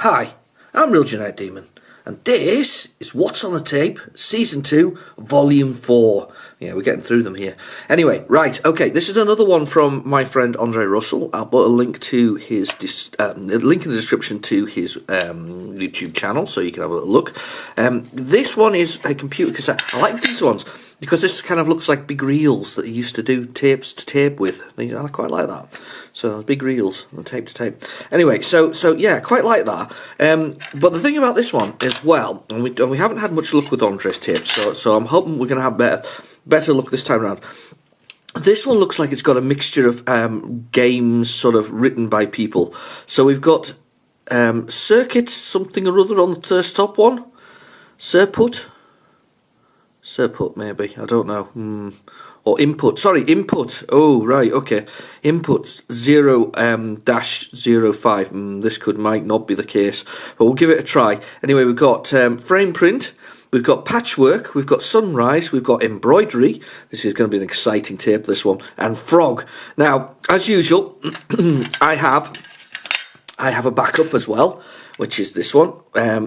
Hi, I'm Real Genetic Demon, and this is What's on the Tape, Season 2, Volume 4. Yeah, we're getting through them here. Anyway, right, okay, this is another one from my friend Andre Russell. I'll put a link to his link in the description to his YouTube channel, so you can have a little look. This one is a computer cassette. I like these ones, because this kind of looks like big reels that you used to do tapes to tape with. I quite like that. So big reels, and tape to tape. Anyway, so yeah, quite like that. But the thing about this one is, well, and we haven't had much luck with Andre's tapes, so I'm hoping we're going to have better luck this time around. This one looks like it's got a mixture of games sort of written by people. So we've got Circuit something or other on the first top one. Surput maybe, I don't know. Or input, sorry, input. Oh, right, okay. Input 0-05. This might not be the case, but we'll give it a try. Anyway, we've got frame print, we've got patchwork, we've got sunrise, we've got embroidery. This is going to be an exciting tape, this one. And frog. Now, as usual, I have a backup as well, which is this one.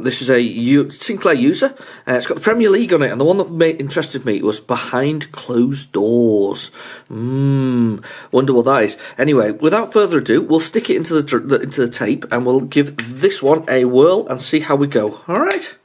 This is a Sinclair user. It's got the Premier League on it, and the one that interested me was Behind Closed Doors. Wonder what that is. Anyway, without further ado, we'll stick it into the tape, and we'll give this one a whirl and see how we go. All right.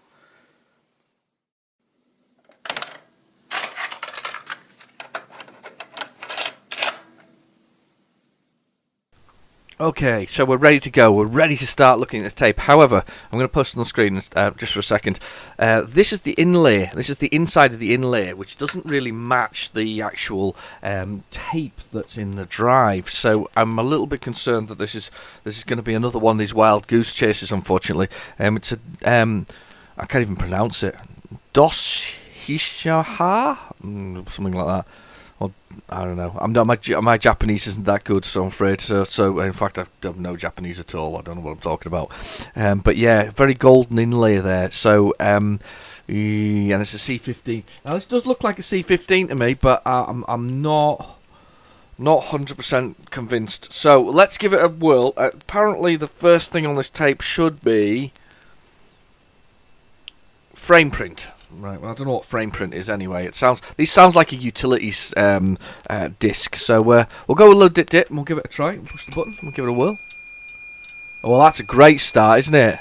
Okay, so we're ready to go. We're ready to start looking at this tape. However, I'm going to post it on the screen just for a second. This is the inlay. This is the inside of the inlay, which doesn't really match the actual tape that's in the drive. So I'm a little bit concerned that this is going to be another one of these wild goose chases. Unfortunately, it's a I can't even pronounce it. Doshishaha, something like that. I don't know. My Japanese isn't that good, so I'm afraid. So in fact, I have no Japanese at all. I don't know what I'm talking about. But yeah, very golden inlay there. So and it's a C15. Now this does look like a C15 to me, but I'm not 100% convinced. So let's give it a whirl. Apparently, the first thing on this tape should be frame print. Right, well, I don't know what frame print is anyway. These sounds like a utilities disc. So we'll go with load dit, and we'll give it a try. We'll push the button, we'll give it a whirl. Oh, well, that's a great start, isn't it?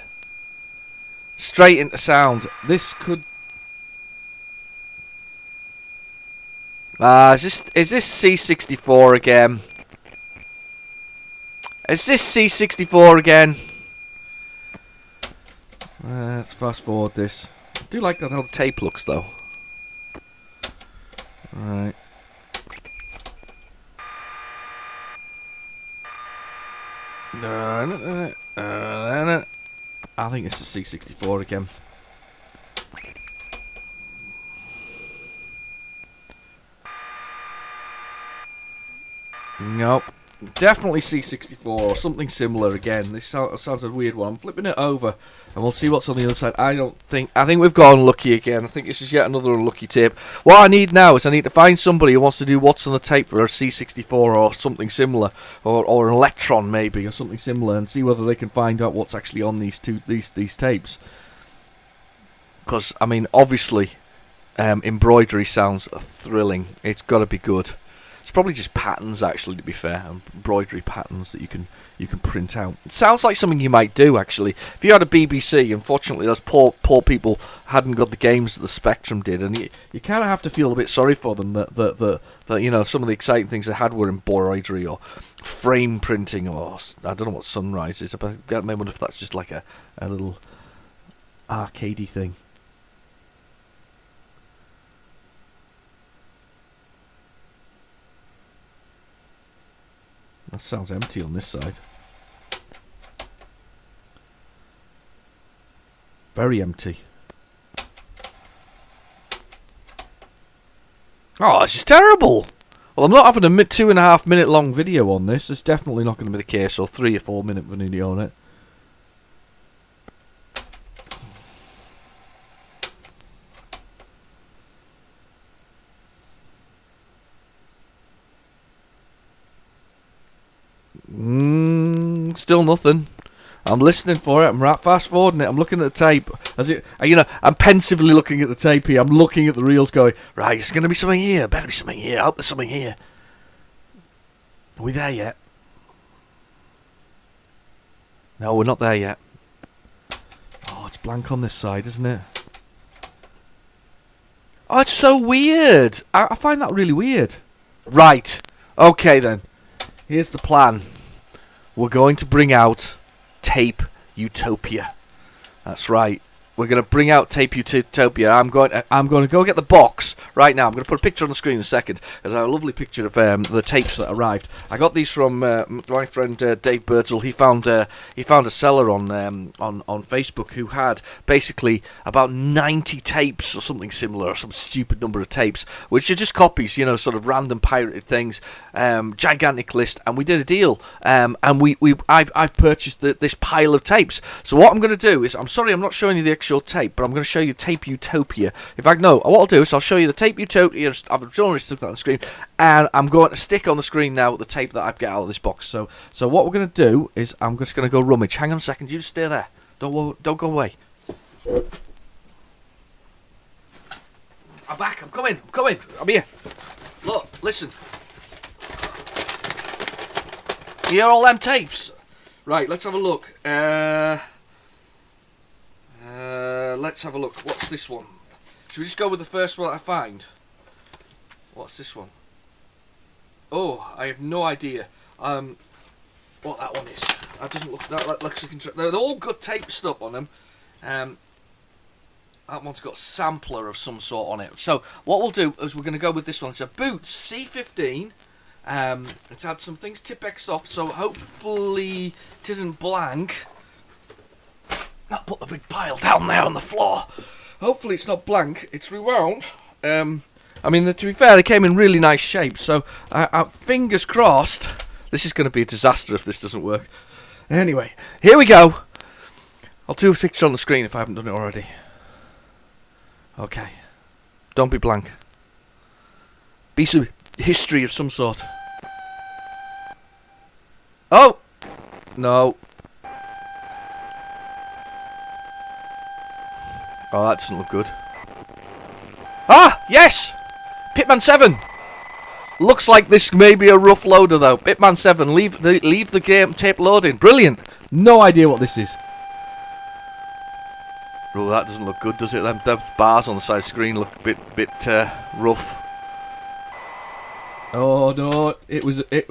Straight into sound. This could... is this C64 again? Is this C64 again? Let's fast forward this. I do like how the tape looks, though. Right. I think it's the C64 again. Nope. Definitely C64 or something similar again. This sounds a weird one. I'm flipping it over and we'll see what's on the other side. I think we've gone unlucky again. I think this is yet another unlucky tape. What I need now is I need to find somebody who wants to do what's on the tape for a C64 or something similar, or an Electron maybe, or something similar, and see whether they can find out what's actually on these tapes. Because I mean, obviously, embroidery sounds thrilling. It's got to be good. It's probably just patterns, actually, to be fair, embroidery patterns that you can print out. It sounds like something you might do, actually. If you had a BBC, unfortunately, those poor people hadn't got the games that the Spectrum did, and you kind of have to feel a bit sorry for them that you know, some of the exciting things they had were embroidery or frame printing, or I don't know what sunrise is. I wonder if that's just like a little arcadey thing. That sounds empty on this side. Very empty. Oh, this is terrible! Well, I'm not having a 2.5 minute long video on this. It's definitely not going to be the case, or 3 or 4 minute video on it. Still nothing. I'm listening for it. I'm fast forwarding it. I'm looking at the tape. I'm pensively looking at the tape here. I'm looking at the reels going, right, it's going to be something here. Better be something here. I hope there's something here. Are we there yet? No, we're not there yet. Oh, it's blank on this side, isn't it? Oh, it's so weird. I find that really weird. Right. Okay, then. Here's the plan. We're going to bring out Tape Utopia. That's right. We're going to bring out Tape Utopia. I'm going to go get the box right now. I'm going to put a picture on the screen in a second, as I have a lovely picture of the tapes that arrived. I got these from my friend Dave Birdsall. He found a seller on Facebook who had basically about 90 tapes or something similar, or some stupid number of tapes, which are just copies, sort of random pirated things. Gigantic list, and we did a deal. And I've purchased this pile of tapes. So what I'm going to do is, I'm sorry, I'm not showing you the actual tape, but I'm going to show you Tape Utopia. In fact, no, what I'll do is I'll show you the Tape Utopia. I've already stuck that on the screen, and I'm going to stick on the screen now the tape that I get out of this box. So what we're going to do is I'm just going to go rummage. Hang on a second, you just stay there. Don't go away. I'm back. I'm coming. I'm here. Look, listen. You hear all them tapes? Right, let's have a look. Let's have a look. What's this one? Should we just go with the first one I find? What's this one? Oh, I have no idea. What that one is? That doesn't look. That looks like they're all got tape stuff on them. That one's got a sampler of some sort on it. So what we'll do is we're going to go with this one. It's a Boots C15. It's had some things Tipex off, so hopefully it isn't blank. I'll put the big pile down there on the floor. Hopefully it's not blank. It's rewound. I mean, to be fair, they came in really nice shape, so fingers crossed. This is going to be a disaster if this doesn't work. Anyway, here we go. I'll do a picture on the screen if I haven't done it already. Okay. Don't be blank. Be some history of some sort. Oh! No. Oh, that doesn't look good. Ah! Yes! Pitman 7! Looks like this may be a rough loader though. Pitman 7, leave the game tape loading. Brilliant! No idea what this is. Oh, that doesn't look good, does it? Them bars on the side of the screen look a bit rough. Oh no, it.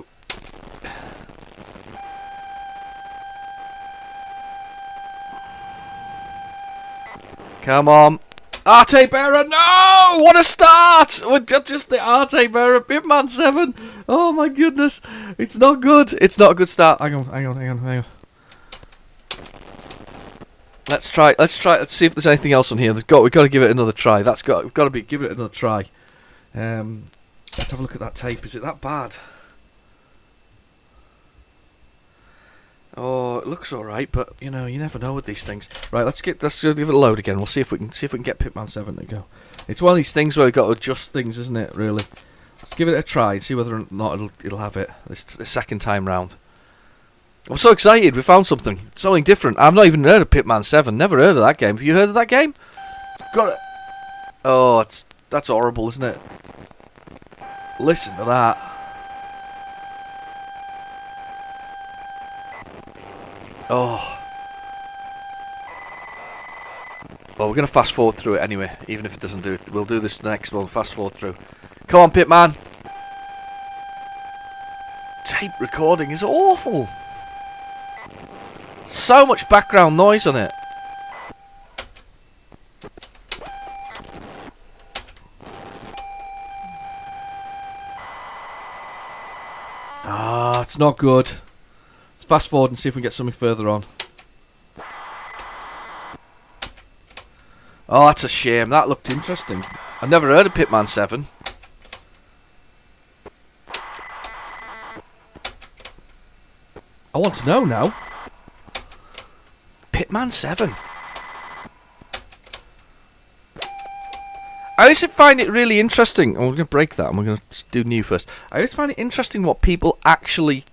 Come on. R-tape error, no! What a start! Just the R-tape error, Pitman 7. Oh my goodness. It's not good. It's not a good start. Hang on. Let's try. Let's see if there's anything else on here. We've got to give it another try. We've got to give it another try. Let's have a look at that tape. Is it that bad? Oh, it looks all right, but you never know with these things. Right, let's give it a load again. We'll see if we can get Pitman 7 to go. It's one of these things where we've got to adjust things, isn't it? Really. Let's give it a try and see whether or not it'll have it this second time round. I'm so excited. We found something different. I've not even heard of Pitman 7. Never heard of that game. Have you heard of that game? Got it. Oh, that's horrible, isn't it? Listen to that. Oh. Well, we're going to fast forward through it anyway, even if it doesn't do it. We'll do this next one, fast forward through. Come on, Pitman. Tape recording is awful. So much background noise on it. Ah, it's not good. Let's fast forward and see if we can get something further on. Oh, that's a shame. That looked interesting. I've never heard of Pitman 7. I want to know now. Pitman 7. I always find it really interesting. And we're going to break that, and we're going to do new first. I always find it interesting what people actually,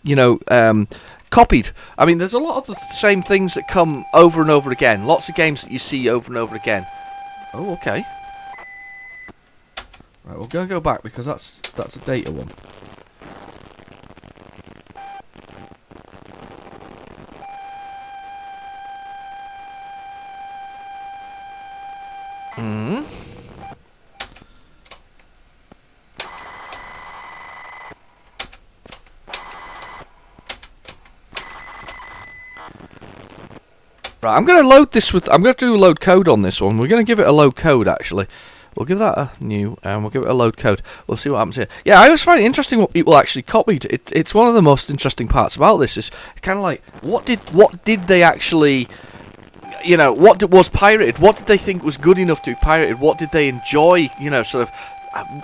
copied. I mean, there's a lot of the same things that come over and over again. Lots of games that you see over and over again. Oh, okay. Right, we're going to go back because that's a data one. Right, I'm going to load this with... I'm going to do a load code on this one. We're going to give it a load code, actually. We'll give that a new, and we'll give it a load code. We'll see what happens here. Yeah, I always find it interesting what people actually copied. It's one of the most interesting parts about this. Is kind of like, what did they actually... what was pirated? What did they think was good enough to be pirated? What did they enjoy, sort of...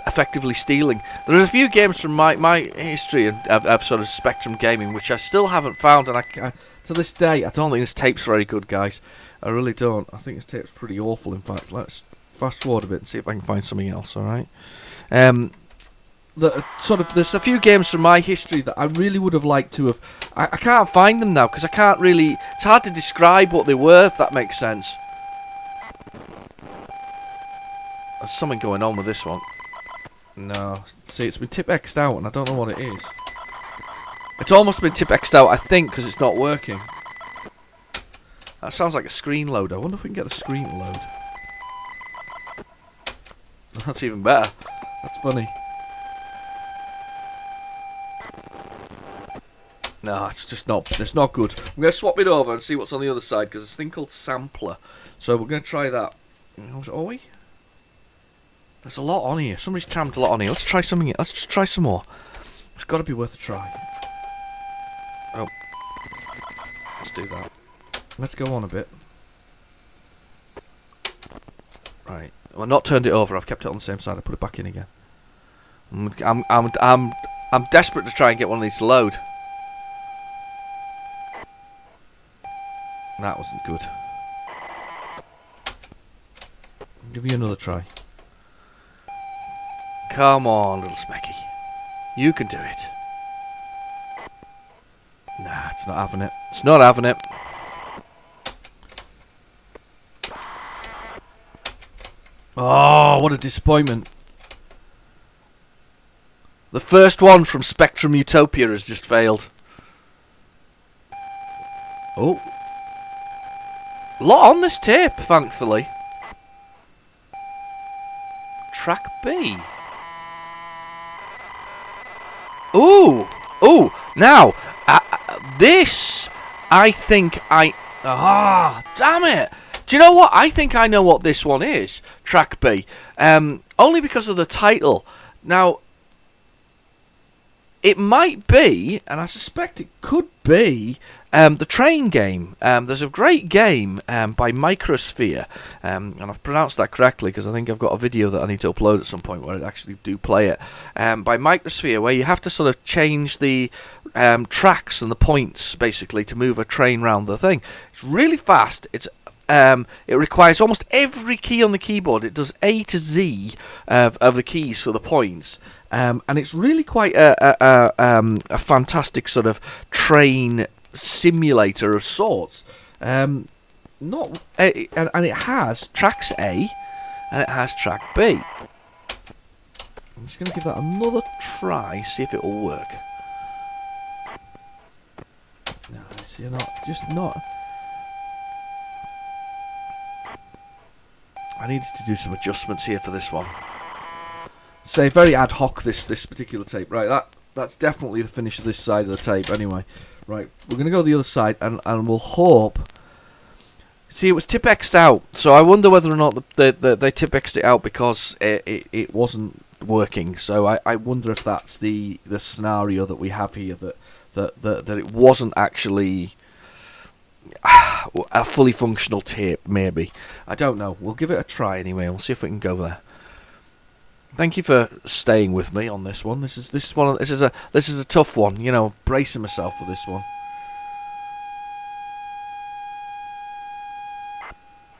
effectively stealing. There are a few games from my history of sort of Spectrum Gaming which I still haven't found, and I to this day I don't think this tape's very good, guys. I really don't. I think this tape's pretty awful. In fact, let's fast forward a bit and see if I can find something else. All right. There's a few games from my history that I really would have liked to have. I can't find them now because I can't really. It's hard to describe what they were, if that makes sense. There's something going on with this one. No. See, it's been tip-X'd out and I don't know what it is. It's almost been tip-X'd out, I think, because it's not working. That sounds like a screen load. I wonder if we can get the screen to load. That's even better. That's funny. No, it's just not. It's not good. I'm going to swap it over and see what's on the other side, because there's a thing called Sampler. So we're going to try that. Are we? There's a lot on here. Somebody's trammed a lot on here. Let's try something. Let's just try some more. It's got to be worth a try. Oh. Let's do that. Let's go on a bit. Right. Well, I've not turned it over. I've kept it on the same side. I put it back in again. I'm desperate to try and get one of these to load. That wasn't good. I'll give you another try. Come on, little Specky. You can do it. Nah, it's not having it. It's not having it. Oh, what a disappointment. The first one from Spectrum Utopia has just failed. Oh. A lot on this tape, thankfully. Track B. Ooh. Ooh. Now, this, I think damn it. Do you know what? I think I know what this one is. Track B. Only because of the title. Now, it might be, and I suspect it could be, the train game. There's a great game by Microsphere, and I've pronounced that correctly because I think I've got a video that I need to upload at some point where I actually do play it. By Microsphere, where you have to sort of change the tracks and the points, basically, to move a train round the thing. It's really fast. It requires almost every key on the keyboard. It does A to Z of the keys for the points. And it's really quite a fantastic sort of train simulator of sorts. And it has tracks A and it has track B. I'm just going to give that another try, see if it will work. No, you're not. I needed to do some adjustments here for this one. Say very ad hoc this particular tape. Right, that's definitely the finish of this side of the tape anyway. Right, we're going to go the other side and we'll hope... See, it was tip-X'd out, so I wonder whether or not they tip-X'd it out because it wasn't working. So I wonder if that's the scenario that we have here, that it wasn't actually... a fully functional tape, maybe. I don't know. We'll give it a try anyway. We'll see if we can go there. Thank you for staying with me on this one. This is a tough one. You know, bracing myself for this one.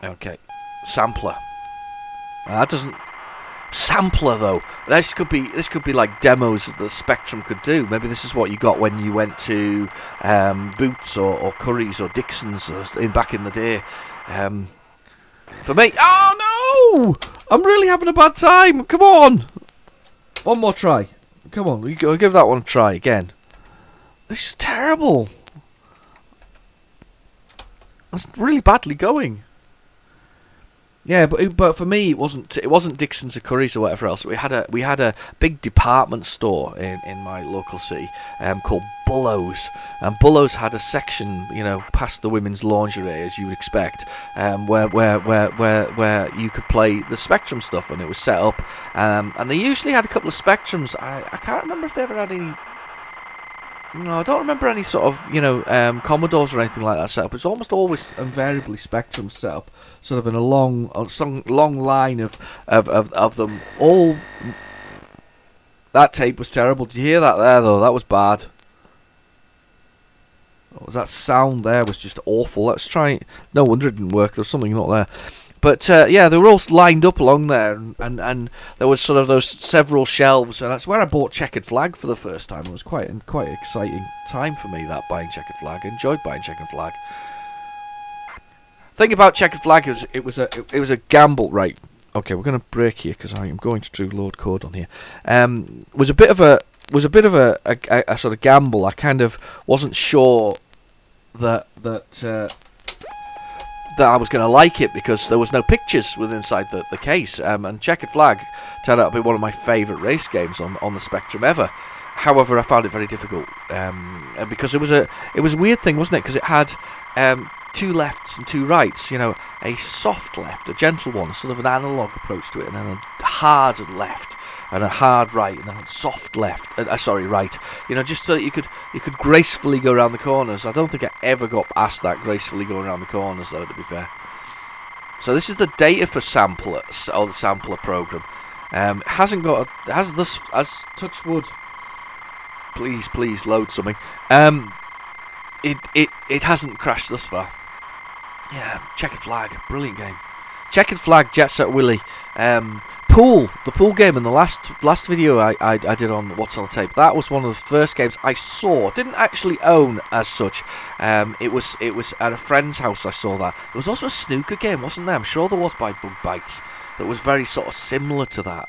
Okay, sampler. That doesn't. sampler though. This could be like demos that the Spectrum could do. Maybe this is what you got when you went to Boots or Curry's or Dixon's back in the day. For me, oh no! I'm really having a bad time. Come on, one more try. Come on, we go give that one a try again. This is terrible. It's really badly going. Yeah, but for me it wasn't Dixon's or Curry's or whatever else. We had a big department store in my local city called Bullows, and Bullows had a section, you know, past the women's lingerie as you would expect, where you could play the Spectrum stuff, and it was set up, and they usually had a couple of Spectrums. I can't remember if they ever had any. No, I don't remember any sort of, you know, Commodores or anything like that set up. It's almost always invariably Spectrum set up, sort of in a long line of them. All that tape was terrible. Did you hear that there though? That was bad. That sound there was just awful. Let's try it. No wonder it didn't work. There was something not there. But yeah, they were all lined up along there, and there was sort of those several shelves, and that's where I bought Checkered Flag for the first time. It was quite an exciting time for me, that, buying Checkered Flag. I enjoyed buying Checkered Flag. Thing about Checkered Flag is it was a gamble, right? Okay, we're going to break here because I am going to do load code on here. Was a bit of a sort of gamble. I kind of wasn't sure that I was going to like it because there was no pictures inside the case, and Checkered Flag turned out to be one of my favourite race games on the Spectrum ever. However, I found it very difficult because it was a weird thing, wasn't it? Because it had two lefts and two rights. You know, a soft left, a gentle one, sort of an analog approach to it, and then a hard left and a hard right and a soft left. Right. You know, just so that you could gracefully go around the corners. I don't think I ever got past that gracefully going around the corners, though, to be fair. So this is the data for sampler, or the sampler program. Has touch wood. Please load something. It hasn't crashed thus far. Yeah, Checkered Flag, brilliant game. Checkered Flag, Jet Set Willy. The pool game in the last video I did on What's on the Tape. That was one of the first games I saw. Didn't actually own as such. It was at a friend's house I saw that. There was also a snooker game, wasn't there? I'm sure there was, by Bug Bites, that was very sort of similar to that.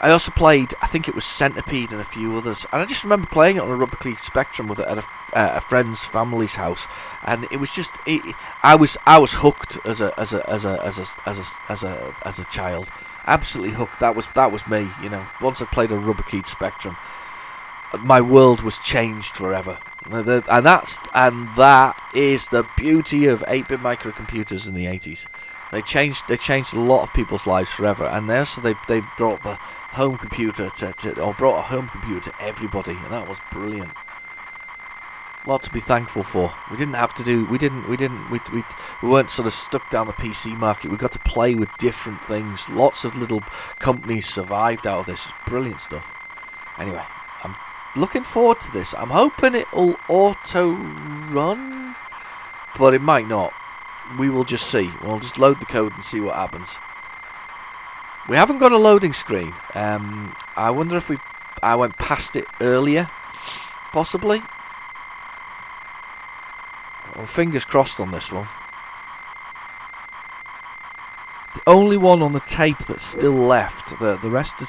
I also played, I think it was Centipede and a few others, and I just remember playing it on a Rubber Cleat Spectrum at a friend's family's house, and it was just I was hooked as a child, absolutely hooked. That was me, you know. Once I played a Rubber Cleat Spectrum, my world was changed forever, and that is the beauty of 8-bit microcomputers in the 80s. They changed a lot of people's lives forever, and also they brought the home computer brought a home computer to everybody, and that was brilliant. A lot to be thankful for. We weren't sort of stuck down the PC market. We got to play with different things. Lots of little companies survived out of this. Brilliant stuff. Anyway, I'm looking forward to this. I'm hoping it'll auto run, but it might not. We will just see. We'll just load the code and see what happens. We haven't got a loading screen. I wonder if I went past it earlier, possibly. Well, fingers crossed on this one. It's the only one on the tape that's still left. The rest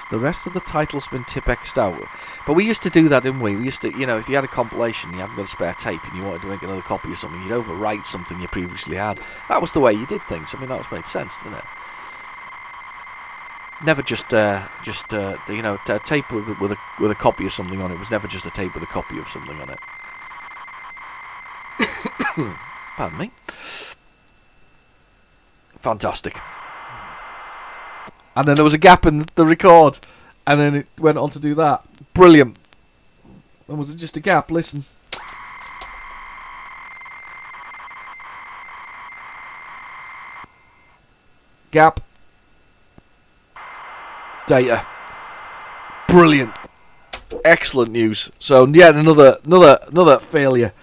of the title's been Tipexed out. But we used to do that, didn't we? We used to, you know, if you had a compilation, you haven't got a spare tape, and you wanted to make another copy of something, you'd overwrite something you previously had. That was the way you did things. I mean, that was made sense, didn't it? Never just a tape with a copy of something on it. It was never just a tape with a copy of something on it. Pardon me. Fantastic. And then there was a gap in the record, and then it went on to do that. Brilliant. And was it just a gap? Listen. Gap. Data. Brilliant. Excellent news. So yet another failure.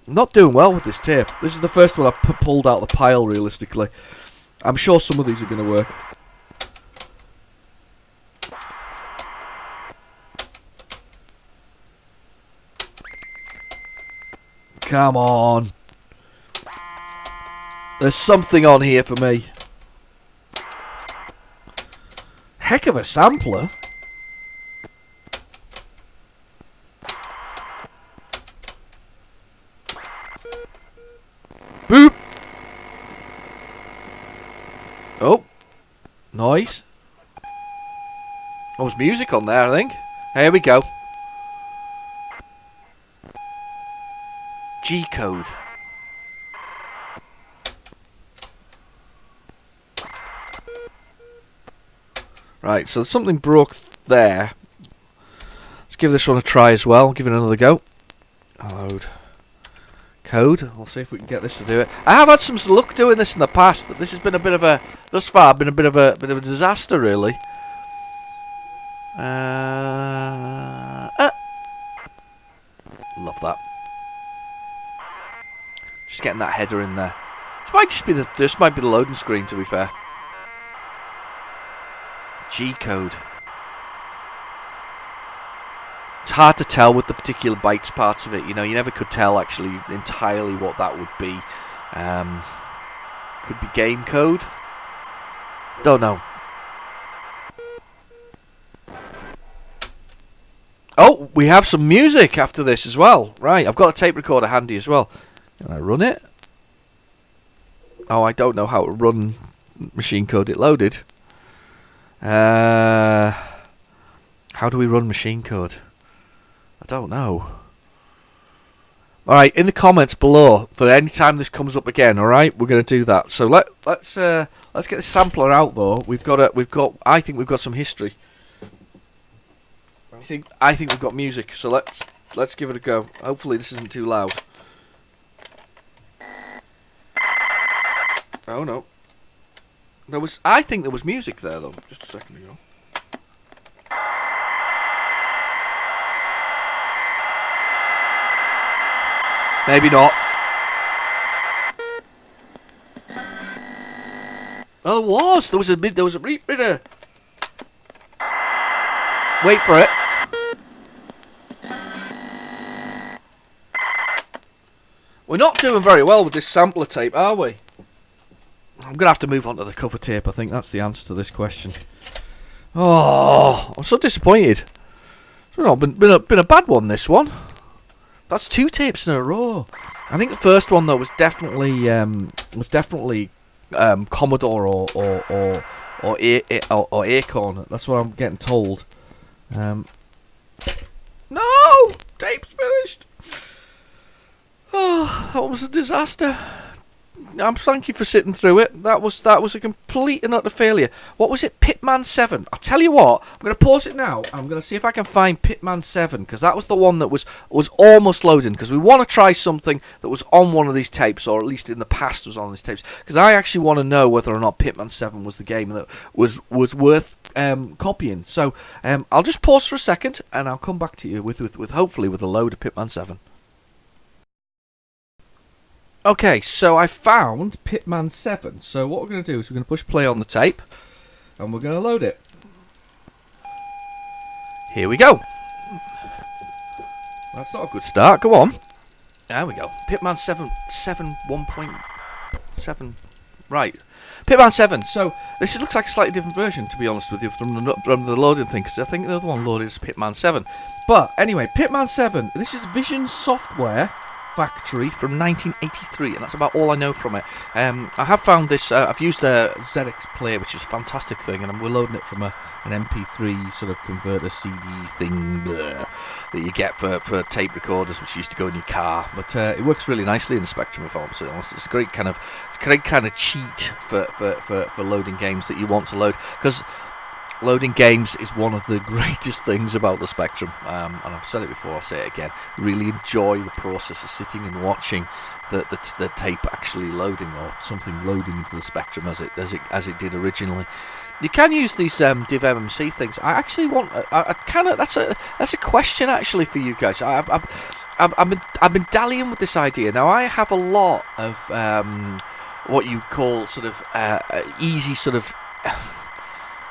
I'm not doing well with this tape. This is the first one I've pulled out the pile, realistically. I'm sure some of these are going to work. Come on. There's something on here for me. Heck of a sampler. Boop. Oh. Noise. There's music on there, I think. Here we go. G-code. Right, so something broke there. Let's give this one a try as well. Give it another go. Load. Code. We'll see if we can get this to do it. I have had some luck doing this in the past, but this has been a bit of a, thus far, been a bit of a disaster, really. Love that. Just getting that header in there. This might be the loading screen, to be fair. G-code. It's hard to tell with the particular bytes parts of it. You know, you never could tell actually entirely what that would be. Could be game code. Don't know. Oh, we have some music after this as well. Right, I've got a tape recorder handy as well. Can I run it? Oh, I don't know how to run machine code. It loaded. How do we run machine code? I don't know. Alright, in the comments below, for any time this comes up again, alright, we're gonna do that. So let's get the sampler out though. I think we've got some history. I think we've got music, so let's give it a go. Hopefully this isn't too loud. Oh no. I think there was music there though, just a second ago. Maybe not. Oh, there was. There was a bit of. Wait for it. We're not doing very well with this sampler tape, are we? I'm going to have to move on to the cover tape. I think that's the answer to this question. Oh, I'm so disappointed. It's been a bad one, this one. That's 2 tapes in a row. I think the first one, though, was definitely Commodore or Acorn. That's what I'm getting told. No! Tape's finished! Oh, that was a disaster. Thank you for sitting through it. That was a complete and utter failure. What was it? Pitman 7. I'll tell you what. I'm going to pause it now. I'm going to see if I can find Pitman 7, because that was the one that was almost loading. Because we want to try something that was on one of these tapes, or at least in the past was on these tapes. Because I actually want to know whether or not Pitman 7 was the game that was worth copying. So I'll just pause for a second, and I'll come back to you with hopefully with a load of Pitman 7. Okay, so I found Pitman 7. So what we're going to do is we're going to push play on the tape, and we're going to load it. Here we go. That's not a good start. Go on. There we go. Pitman 7 1.7. Right. Pitman 7. So this looks like a slightly different version, to be honest with you, from the loading thing, because I think the other one loaded as Pitman 7. But anyway, Pitman 7. This is Vision Software Factory from 1983, and that's about all I know from it. I have found this. I've used a ZX player, which is a fantastic thing, and we're loading it from an MP3 sort of converter CD thing that you get for tape recorders, which used to go in your car. But it works really nicely in the Spectrum, if I'm honest. It's a great kind of cheat for loading games that you want to load, because loading games is one of the greatest things about the Spectrum, and I've said it before, I'll say it again. Really enjoy the process of sitting and watching the tape actually loading, or something loading into the Spectrum as it did originally. You can use these div MMC things. I actually want that's a question actually for you guys. I've been dallying with this idea. Now I have a lot of what you call sort of easy sort of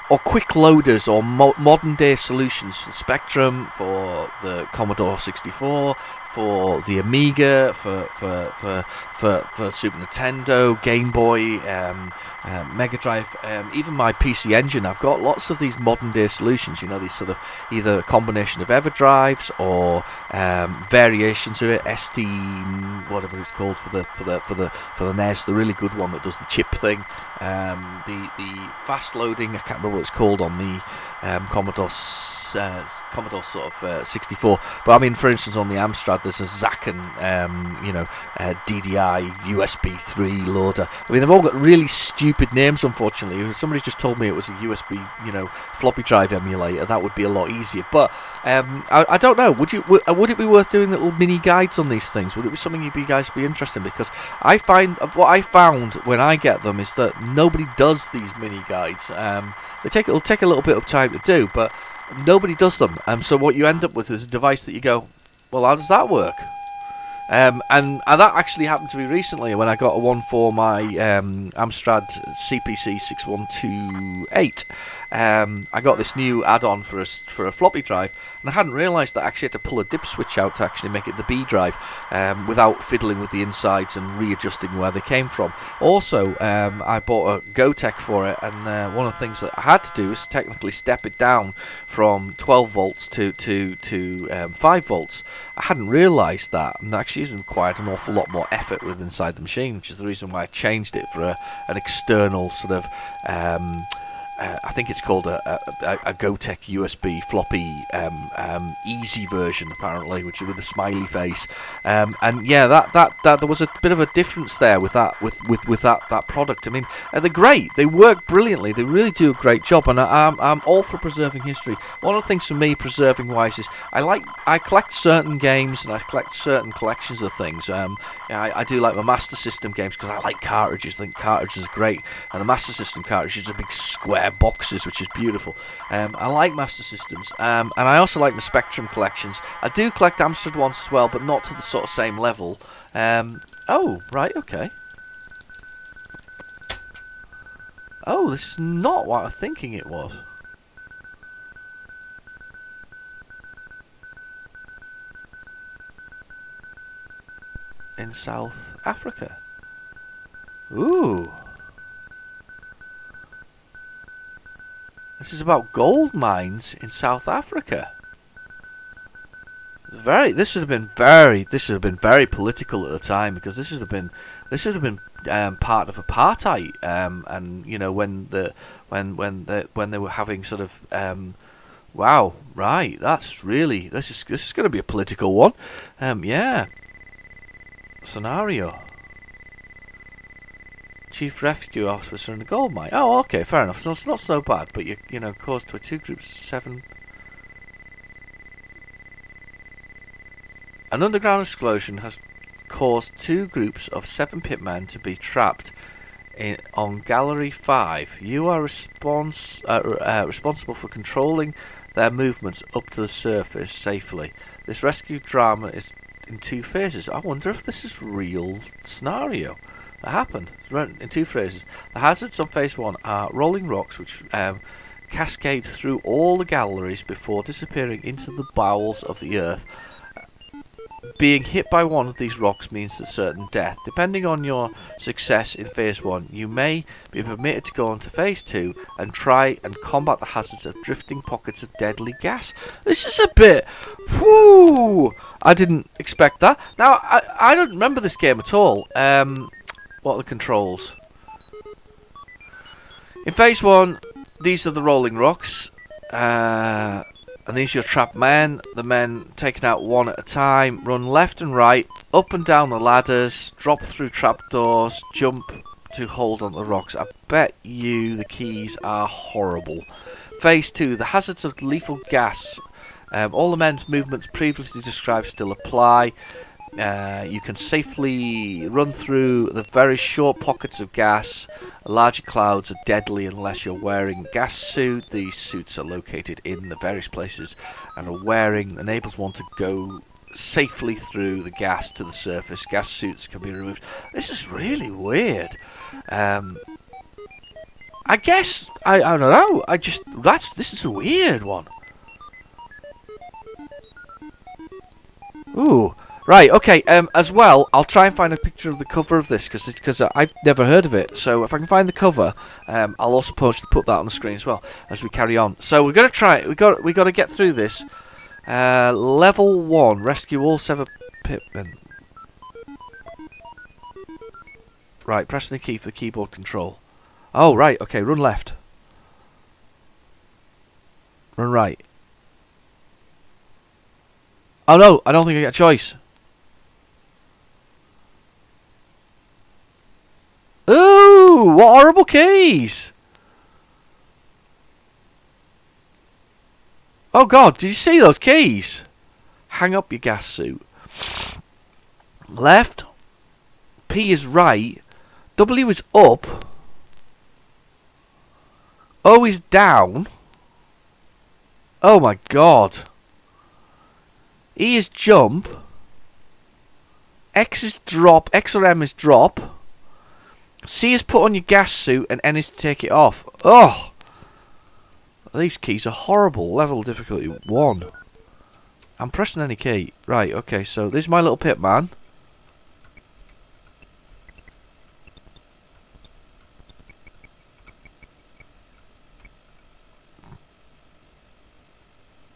or quick loaders, or modern day solutions for the Spectrum, for the Commodore 64, for the Amiga, for Super Nintendo, Game Boy, Mega Drive, even my PC Engine. I've got lots of these modern day solutions. You know, these sort of either a combination of EverDrives or variations of it. SD, whatever it's called for the NES, the really good one that does the chip thing. The fast loading, I can't remember what it's called on the Commodore sort of 64. But I mean, for instance, on the Amstrad, there's a Zacken, DDI USB 3 loader. I mean, they've all got really stupid names, unfortunately. If somebody's just told me it was a USB, floppy drive emulator, that would be a lot easier. But I don't know. Would it be worth doing little mini guides on these things? Would it be something you guys be interested in? Because what I found when I get them is that nobody does these mini guides. It'll take a little bit of time to do, but nobody does them. So what you end up with is a device that you go, well, how does that work? And that actually happened to me recently when I got one for my Amstrad CPC 6128. I got this new add-on for a floppy drive, and I hadn't realised that I actually had to pull a dip switch out to actually make it the B drive, without fiddling with the insides and readjusting where they came from. Also, I bought a Gotek for it, and one of the things that I had to do is technically step it down from 12 volts to 5 volts. I hadn't realised that, and actually it's required an awful lot more effort with inside the machine, which is the reason why I changed it for an external sort of I think it's called a Gotek USB floppy easy version, apparently, which is with a smiley face. And yeah, that there was a bit of a difference there with that that product. I mean, they're great. They work brilliantly. They really do a great job, and I'm all for preserving history. One of the things for me, preserving wise, is I collect certain games and I collect certain collections of things. I do like my Master System games because I like cartridges. I think cartridges are great, and the Master System cartridges are big square boxes, which is beautiful. I like Master Systems, and I also like my Spectrum collections. I do collect Amstrad ones as well, but not to the sort of same level. Oh, right, okay. Oh, this is not what I was thinking it was. In South Africa. Ooh. This is about gold mines in South Africa. This would have been very political at the time, because this would have been part of apartheid, and you know, when they were having sort of wow, right, this is going to be a political one. Yeah, scenario. Chief Rescue Officer in a gold mine. Oh, okay, fair enough. So it's not so bad, but you caused to 2 groups 7. An underground explosion has caused 2 groups of 7 pitmen to be trapped on Gallery 5. You are responsible for controlling their movements up to the surface safely. This rescue drama is in 2 phases. I wonder if this is real scenario. That happened in 2 phases. The hazards on phase 1 are rolling rocks which cascade through all the galleries before disappearing into the bowels of the earth. Being hit by one of these rocks means a certain death. Depending on your success in phase 1, you may be permitted to go on to phase 2 and try and combat the hazards of drifting pockets of deadly gas. This is a bit... whoo! I didn't expect that. Now, I don't remember this game at all. What are the controls? In phase 1, these are the rolling rocks, and these are your trapped men. The men taken out one at a time, run left and right, up and down the ladders, drop through trapdoors, jump to hold on the rocks. I bet you the keys are horrible. Phase 2, the hazards of lethal gas. All the men's movements previously described still apply. You can safely run through the very short pockets of gas. Larger clouds are deadly unless you're wearing a gas suit. These suits are located in the various places and enables one to go safely through the gas to the surface. Gas suits can be removed. This is really weird. I guess I don't know. This is a weird one. Ooh. Right, okay, as well, I'll try and find a picture of the cover of this, because I've never heard of it. So if I can find the cover, I'll also put that on the screen as well, as we carry on. So we're going to try it. We got to get through this. Level 1, rescue all 7 Pitman. Right, press the key for the keyboard control. Oh, right, okay, run left. Run right. Oh no, I don't think I get a choice. Ooh, what horrible keys! Oh god, did you see those keys? Hang up your gas suit. Left. P is right. W is up. O is down. Oh my god. E is jump. X is drop. X or M is drop. C is put on your gas suit, and N is to take it off. Oh! These keys are horrible. Level difficulty 1. I'm pressing any key. Right, okay, so this is my little Pitman.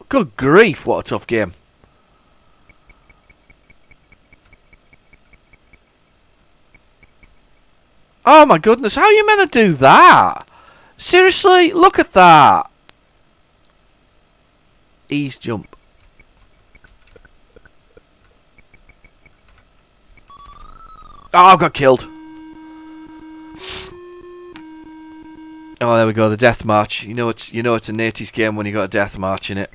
Good grief, what a tough game. Oh my goodness, how are you meant to do that? Seriously, look at that. Ease jump. Oh, I got killed. Oh, there we go, the death march. You know it's an 80s game when you got a death march in it.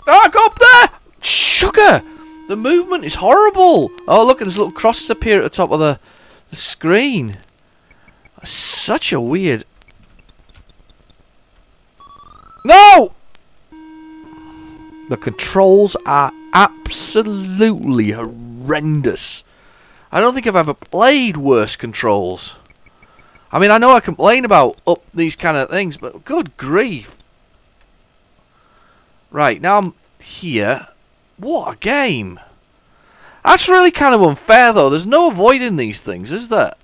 Oh, go up there! Sugar! The movement is horrible. Oh, look, there's little crosses appear at the top of the screen. Such a weird... No! The controls are absolutely horrendous. I don't think I've ever played worse controls. I mean, I know I complain about these kind of things, but good grief. Right, now I'm here. What a game. That's really kind of unfair, though. There's no avoiding these things, is there?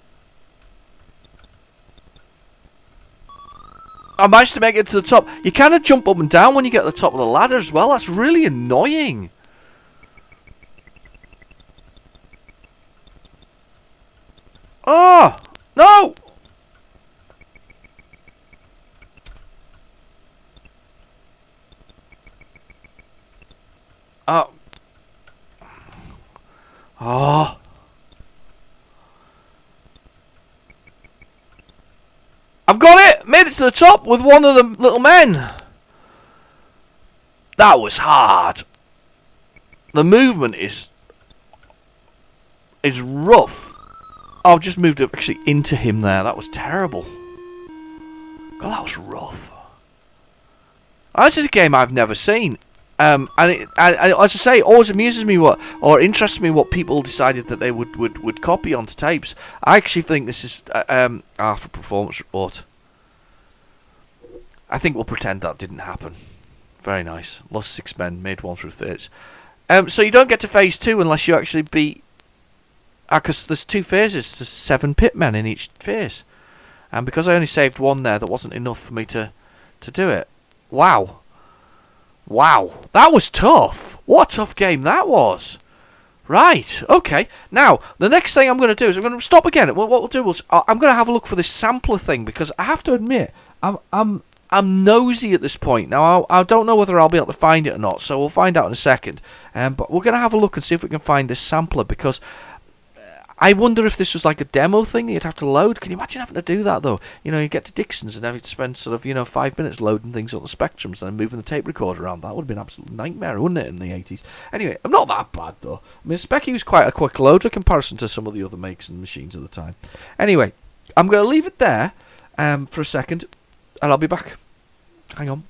I managed to make it to the top. You kind of jump up and down when you get to the top of the ladder as well. That's really annoying. Oh! No! Oh. Oh. I've got it! Made it to the top with one of the little men. That was hard. The movement is rough. Oh, I've just moved up actually into him there. That was terrible. God, that was rough. Oh, this is a game I've never seen. And as I say, it always amuses me or interests me what people decided that they would copy onto tapes. I actually think this is for performance report. I think we'll pretend that didn't happen. Very nice. Lost 6 men, made 1 through 30. So you don't get to phase 2 unless you actually beat. Because there's 2 phases. There's 7 pitmen in each phase, and because I only saved 1 there, that wasn't enough for me to do it. Wow. Wow, that was tough. What a tough game that was. Right, okay. Now, the next thing I'm going to do is I'm going to stop again. What we'll do is I'm going to have a look for this sampler thing, because I have to admit, I'm nosy at this point. Now, I don't know whether I'll be able to find it or not, so we'll find out in a second. But we're going to have a look and see if we can find this sampler, because I wonder if this was like a demo thing that you'd have to load. Can you imagine having to do that, though? You know, you get to Dixon's and having to spend sort of, 5 minutes loading things on the Spectrums and then moving the tape recorder around. That would have been an absolute nightmare, wouldn't it, in the 80s? Anyway, I'm not that bad, though. I mean, Specky was quite a quick loader in comparison to some of the other makes and machines at the time. Anyway, I'm going to leave it there for a second, and I'll be back. Hang on.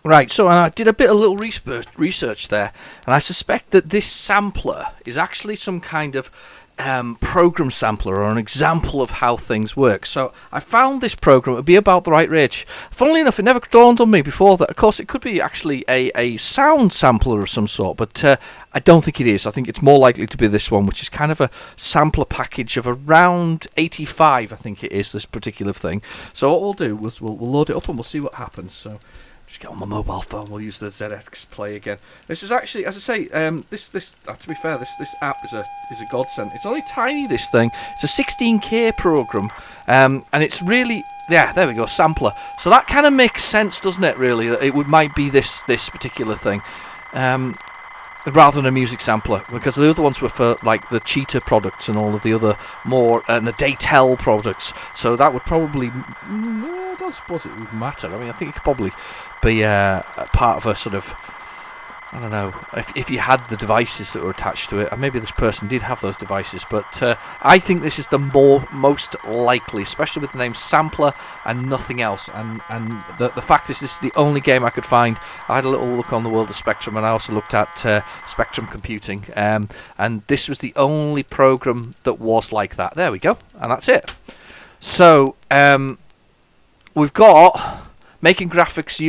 Right, so I did a bit of little research there, and I suspect that this sampler is actually some kind of program sampler, or an example of how things work. So I found this program to be about the right range. Funnily enough, it never dawned on me before that, of course, it could be actually a sound sampler of some sort, but I don't think it is. I think it's more likely to be this one, which is kind of a sampler package of around 85, I think it is, this particular thing. So what we'll do is we'll load it up and we'll see what happens. So just get on my mobile phone. We'll use the ZX Play again. This is actually, as I say, this to be fair, this app is a godsend. It's only tiny. This thing. It's a 16K program, and it's really, yeah. There we go, sampler. So that kind of makes sense, doesn't it? Really, that it might be this particular thing, rather than a music sampler, because the other ones were for like the Cheetah products and all of the other more and the Daytel products. So that would probably. I don't suppose it would matter. I mean, I think it could probably be a part of a sort of, I don't know, if you had the devices that were attached to it, and maybe this person did have those devices, but I think this is the most likely, especially with the name sampler and nothing else, and the fact is this is the only game I could find. I had a little look on the world of Spectrum, and I also looked at Spectrum Computing, and this was the only program that was like that. There we go, and that's it. So we've got making graphics.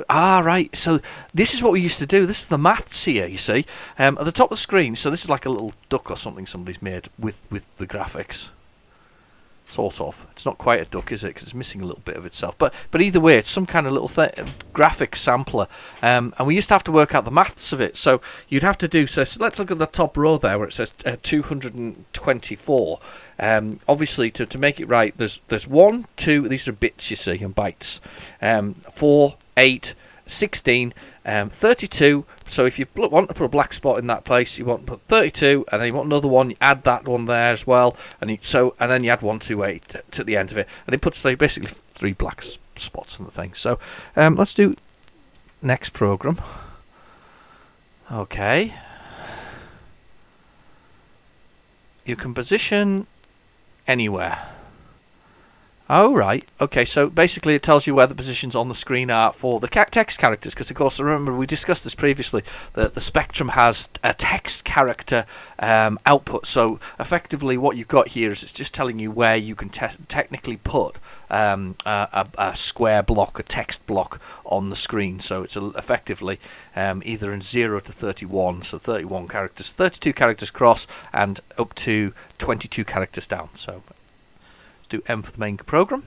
Right. So this is what we used to do. This is the maths here, you see, at the top of the screen. So this is like a little duck or something somebody's made with the graphics. Sort of. It's not quite a duck, is it? Because it's missing a little bit of itself. But either way, it's some kind of little graphic sampler. And we used to have to work out the maths of it. So you'd have to do. So let's look at the top row there where it says 224. Obviously, to make it right, there's 1, 2. These are bits, you see, and bytes. 4, 8, 16. 32. So if you want to put a black spot in that place, you want to put 32, and then you want another one. You add that one there as well, and then you add 1, 2, 8 to the end of it, and it puts basically 3 black spots on the thing. So let's do next program. Okay. You can position anywhere. Oh, right. Okay, so basically it tells you where the positions on the screen are for the text characters, because, of course, remember we discussed this previously, that the Spectrum has a text character output. So, effectively, what you've got here is it's just telling you where you can technically put a square block, a text block on the screen. So, it's effectively either in 0 to 31, so 31 characters, 32 characters across, and up to 22 characters down. So, do M for the main program.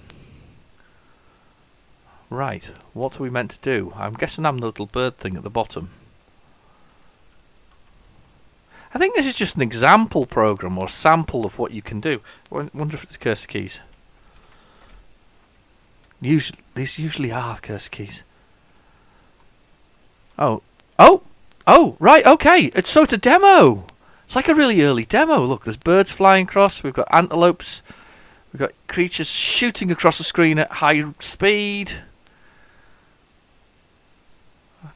Right, what are we meant to do? I'm guessing I'm the little bird thing at the bottom. I think this is just an example program or sample of what you can do. I wonder if it's cursor keys. These usually are cursor keys. Oh, right, okay. So it's a demo. It's like a really early demo. Look, there's birds flying across. We've got antelopes. We've got creatures shooting across the screen at high speed.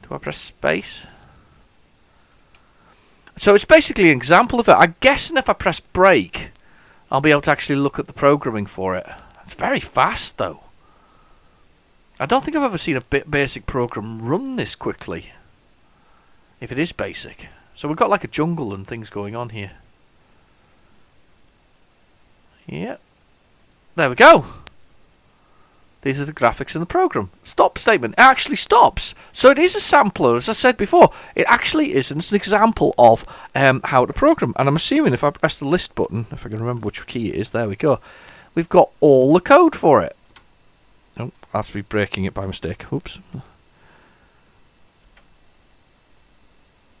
Do I press space? So it's basically an example of it. I'm guessing if I press break, I'll be able to actually look at the programming for it. It's very fast, though. I don't think I've ever seen a basic program run this quickly. If it is basic. So we've got like a jungle and things going on here. Yep. There we go. These are the graphics in the program. Stop statement. It actually stops. So it is a sampler, as I said before. It actually is an example of how to program. And I'm assuming if I press the list button, if I can remember which key it is, there we go. We've got all the code for it. Oh, I have to be breaking it by mistake. Oops.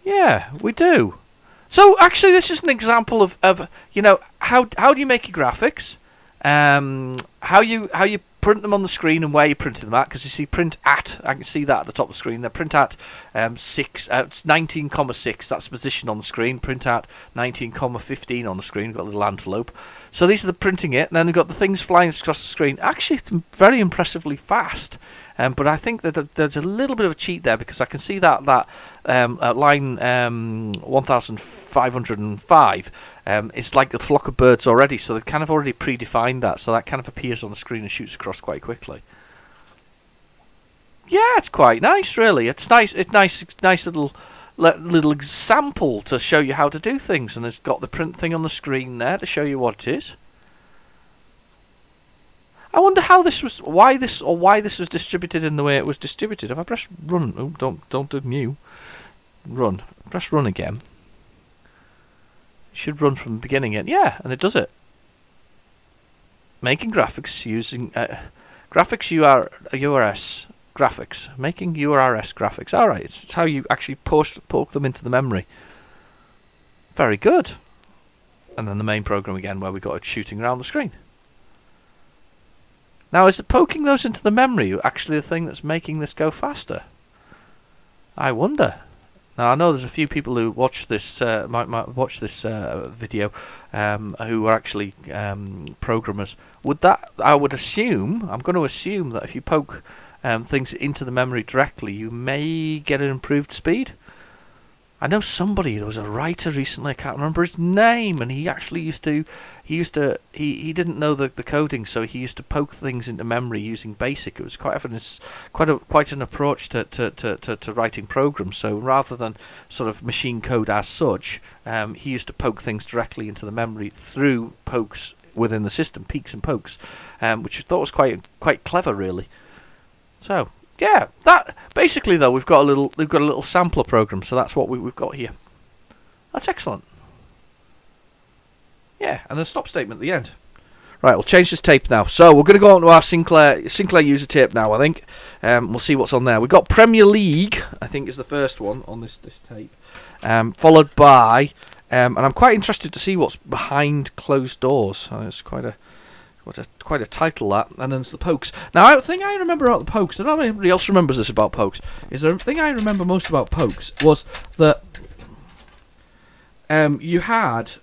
Yeah, we do. So actually this is an example of you know, how do you make your graphics? How you print them on the screen and where you printed them at, because you see print at, I can see that at the top of the screen there, print at 19,6, that's the position on the screen, print at 19,15 on the screen, we've got a little antelope. So these are the printing it, and then we've got the things flying across the screen. Actually, it's very impressively fast, but I think that there's a little bit of a cheat there, because I can see that at line 1505, it's like a flock of birds already, so they've kind of already predefined that, so that kind of appears on the screen and shoots across quite quickly. Yeah, it's quite nice, really. It's nice. It's nice little little example to show you how to do things, and it's got the print thing on the screen there to show you what it is. I wonder why this was distributed in the way it was distributed. If I press run, don't do new. Run. Press run again. It should run from the beginning again. Yeah, and it does it. Making graphics using graphics URS graphics. Making URS graphics. All right, it's how you actually poke them into the memory. Very good. And then the main program again, where we got it shooting around the screen. Now, is it poking those into the memory actually the thing that's making this go faster? I wonder. Now, I know there's a few people who watch this might watch this video who are actually programmers. I would assume, I'm going to assume that if you poke things into the memory directly, you may get an improved speed. I know there was a writer recently, I can't remember his name, and he actually he didn't know the coding, so he used to poke things into memory using BASIC. It was quite an approach to writing programs. So rather than sort of machine code as such, he used to poke things directly into the memory through pokes within the system, peeks and pokes, which I thought was quite clever, really. So. Yeah, that basically though we've got a little sampler program, so that's what we've got here. That's excellent. Yeah, and then stop statement at the end. Right, we'll change this tape now. So we're going to go on to our Sinclair user tape now, I think. We'll see what's on there. We've got Premier League, I think is the first one on this tape, followed by, and I'm quite interested to see what's behind closed doors. It's quite a title, that. And then there's the Pokes. Now, the thing I remember about the Pokes, I don't know if anybody else remembers this about Pokes, is the thing I remember most about Pokes was that you had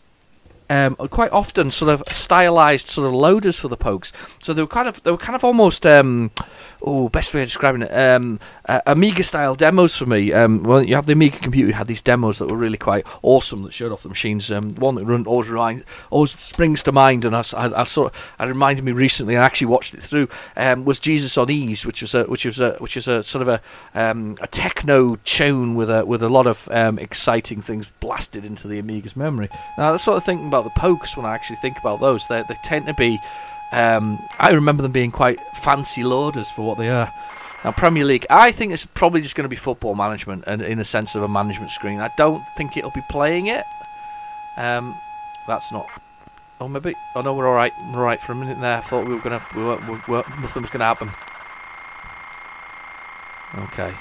quite often sort of stylized sort of loaders for the Pokes. So they were kind of almost best way of describing it, Amiga style demos for me. Well, you had the Amiga computer, you had these demos that were really quite awesome that showed off the machines. One that always springs to mind, and I reminded me recently, I actually watched it through, was Jesus on Ease, which is a sort of a techno tune with a lot of exciting things blasted into the Amiga's memory. Now that's sort of thinking about the Pokes when I actually think about those. They tend to be, I remember them being quite fancy loaders for what they are. Now, Premier League, I think it's probably just going to be football management, and in a sense of a management screen. I don't think it'll be playing it. That's not. Oh, maybe. Oh no, we're all right. We're all right for a minute there. I thought nothing was going to happen. Okay.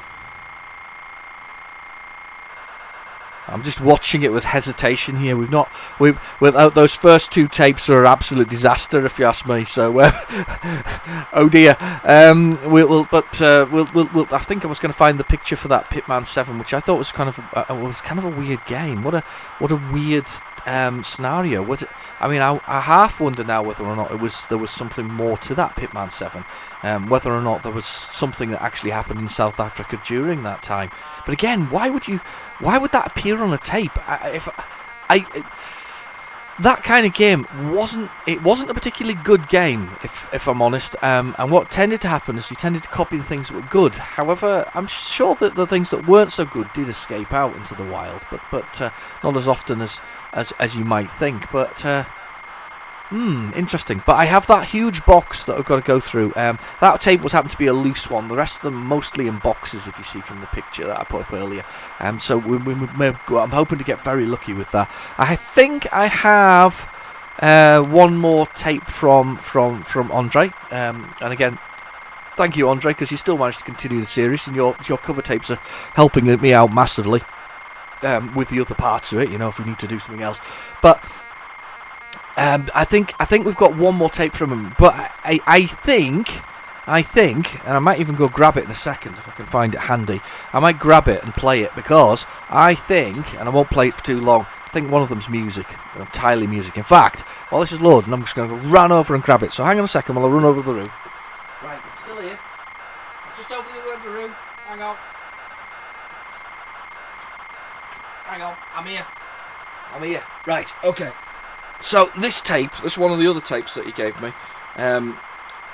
I'm just watching it with hesitation here. Without those first two tapes are an absolute disaster, if you ask me. So, oh dear. I think I was going to find the picture for that Pitman 7, which I thought was kind of a weird game. What a weird scenario. Was it? I mean, I half wonder now whether or not there was something more to that Pitman 7. Whether or not there was something that actually happened in South Africa during that time. But again, why would that appear on a tape? That kind of game wasn't a particularly good game, if I'm honest. And what tended to happen is you tended to copy the things that were good. However, I'm sure that the things that weren't so good did escape out into the wild, but not as often as you might think. But interesting. But I have that huge box that I've got to go through. That tape happened to be a loose one. The rest of them mostly in boxes, if you see from the picture that I put up earlier. So I'm hoping to get very lucky with that. I think I have one more tape from Andre. And again, thank you, Andre, because you still managed to continue the series, and your cover tapes are helping me out massively with the other parts of it. You know, if we need to do something else, but. I think we've got one more tape from him, but I think, and I might even go grab it in a second if I can find it handy. I might grab it and play it, because I think, and I won't play it for too long, I think one of them's music, entirely music. In fact, while this is loading, I'm just going to run over and grab it. So hang on a second while I run over the room. Right, I'm still here. I'm just over the other end of the room. Hang on, I'm here. Right, okay. So this tape, this is one of the other tapes that he gave me.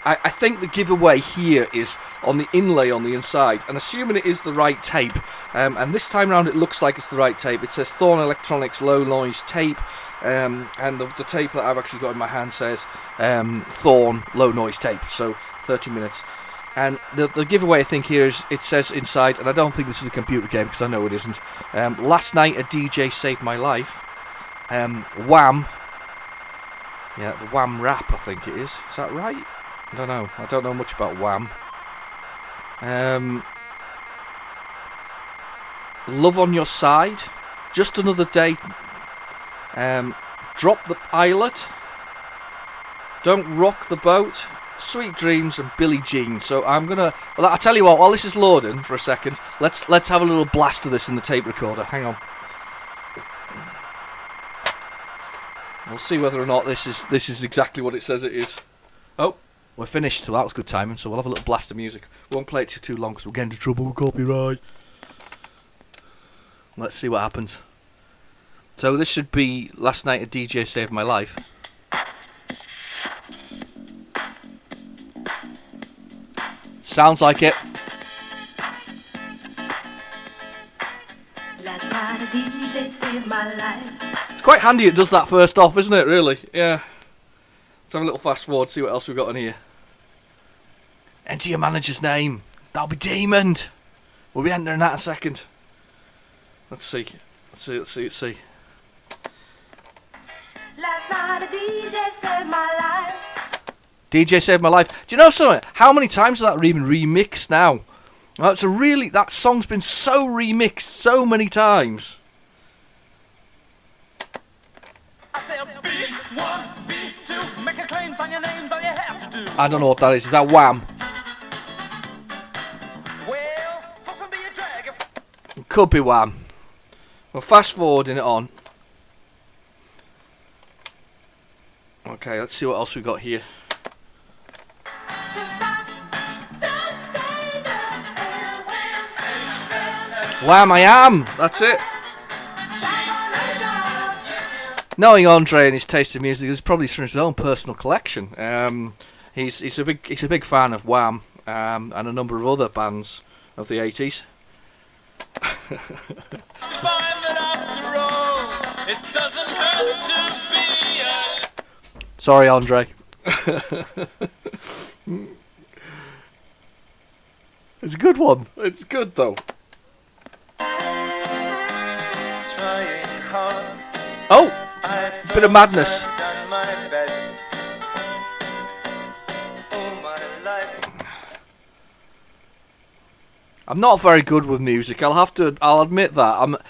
I think the giveaway here is on the inlay on the inside, and assuming it is the right tape, and this time around it looks like it's the right tape. It says Thorn Electronics low noise tape, and the tape that I've actually got in my hand says Thorn low noise tape, so 30 minutes. And the giveaway I think here is, it says inside, and I don't think this is a computer game because I know it isn't, last night a DJ saved my life, Wham, yeah, the Wham rap I think it is that right? I don't know. I don't know much about Wham. Love on Your Side. Just Another Day. Drop the Pilot. Don't Rock the Boat. Sweet Dreams and Billie Jean. So I'm gonna. Well, I'll tell you what. While this is loading for a second, let's have a little blast of this in the tape recorder. Hang on. We'll see whether or not this is exactly what it says it is. Oh. We're finished, so that was good timing, so we'll have a little blast of music. We won't play it too long because we'll get into trouble with copyright. Let's see what happens. So this should be Last Night a DJ Saved My Life. Sounds like it. Last night a DJ saved my life. It's quite handy it does that first off, isn't it, really? Yeah. Let's have a little fast forward, see what else we've got in here. Enter your manager's name. That'll be Demon. We'll be entering that in a second. Let's see. Let's see. Last night a DJ saved my life. DJ Saved My Life. Do you know something? How many times has that been remixed now? That song's been so remixed so many times. I don't know what that is. Is that Wham? It could be Wham. Well, fast forwarding it on. Okay, let's see what else we got here. Wham I Am! That's it. Knowing Andre and his taste in music, is probably from his own personal collection. He's a big fan of Wham and a number of other bands of the 80s. Sorry, Andre. It's a good one. It's good though. Oh, bit of madness. I'm not very good with music. I'll admit that.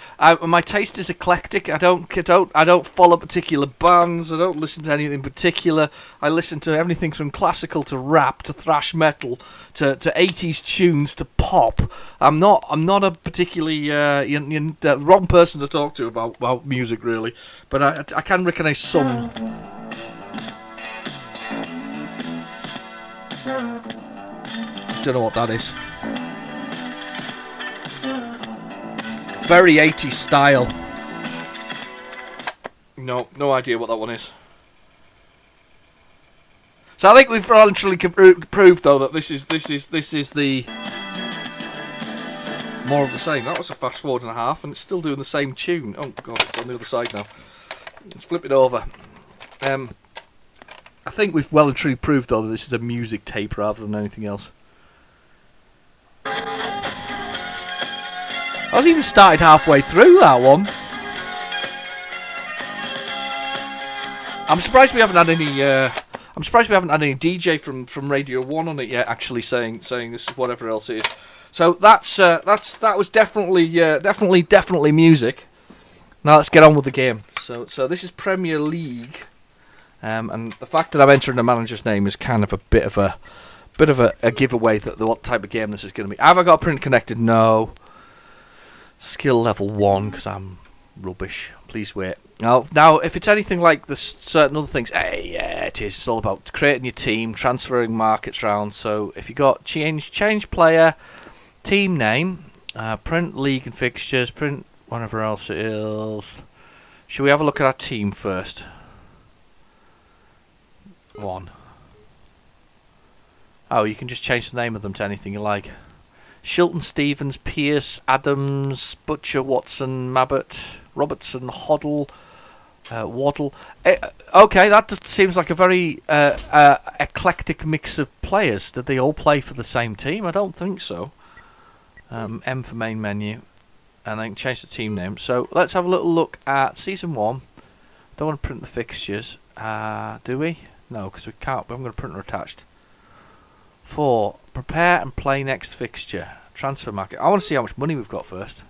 My taste is eclectic. I don't follow particular bands. I don't listen to anything in particular. I listen to everything from classical to rap to thrash metal to 80s tunes to pop. I'm not a particularly the wrong person to talk to about music really, but I can recognise some. Don't know what that is. Very 80s style. No idea what that one is. So I think we've literally proved though that this is the more of the same. That was a fast forward and a half, and it's still doing the same tune. Oh god, it's on the other side now. Let's flip it over. I think we've well and truly proved though that this is a music tape rather than anything else. I was even started halfway through that one. I'm surprised we haven't had any. I'm surprised we haven't had any DJ from Radio 1 on it yet. Actually, saying this is whatever else it is. So that was definitely music. Now let's get on with the game. So this is Premier League, and the fact that I'm entering the manager's name is kind of a bit of a giveaway that what type of game this is going to be. Have I got print connected? No. Skill level 1 because I'm rubbish. Please wait. Now, if it's anything like the certain other things, yeah, it is. It's all about creating your team, transferring markets around. So if you got change player, team name, print league and fixtures, print whatever else it is. Should we have a look at our team first? 1. Oh, you can just change the name of them to anything you like. Shilton, Stevens, Pierce, Adams, Butcher, Watson, Mabbott, Robertson, Hoddle, Waddle. Okay, that just seems like a very eclectic mix of players. Did they all play for the same team? I don't think so. M for main menu. And I can change the team name. So let's have a little look at Season 1. Don't want to print the fixtures. Do we? No, because we can't. But I'm going to print or attached. 4. Prepare and play next fixture. Transfer market. I want to see how much money we've got first.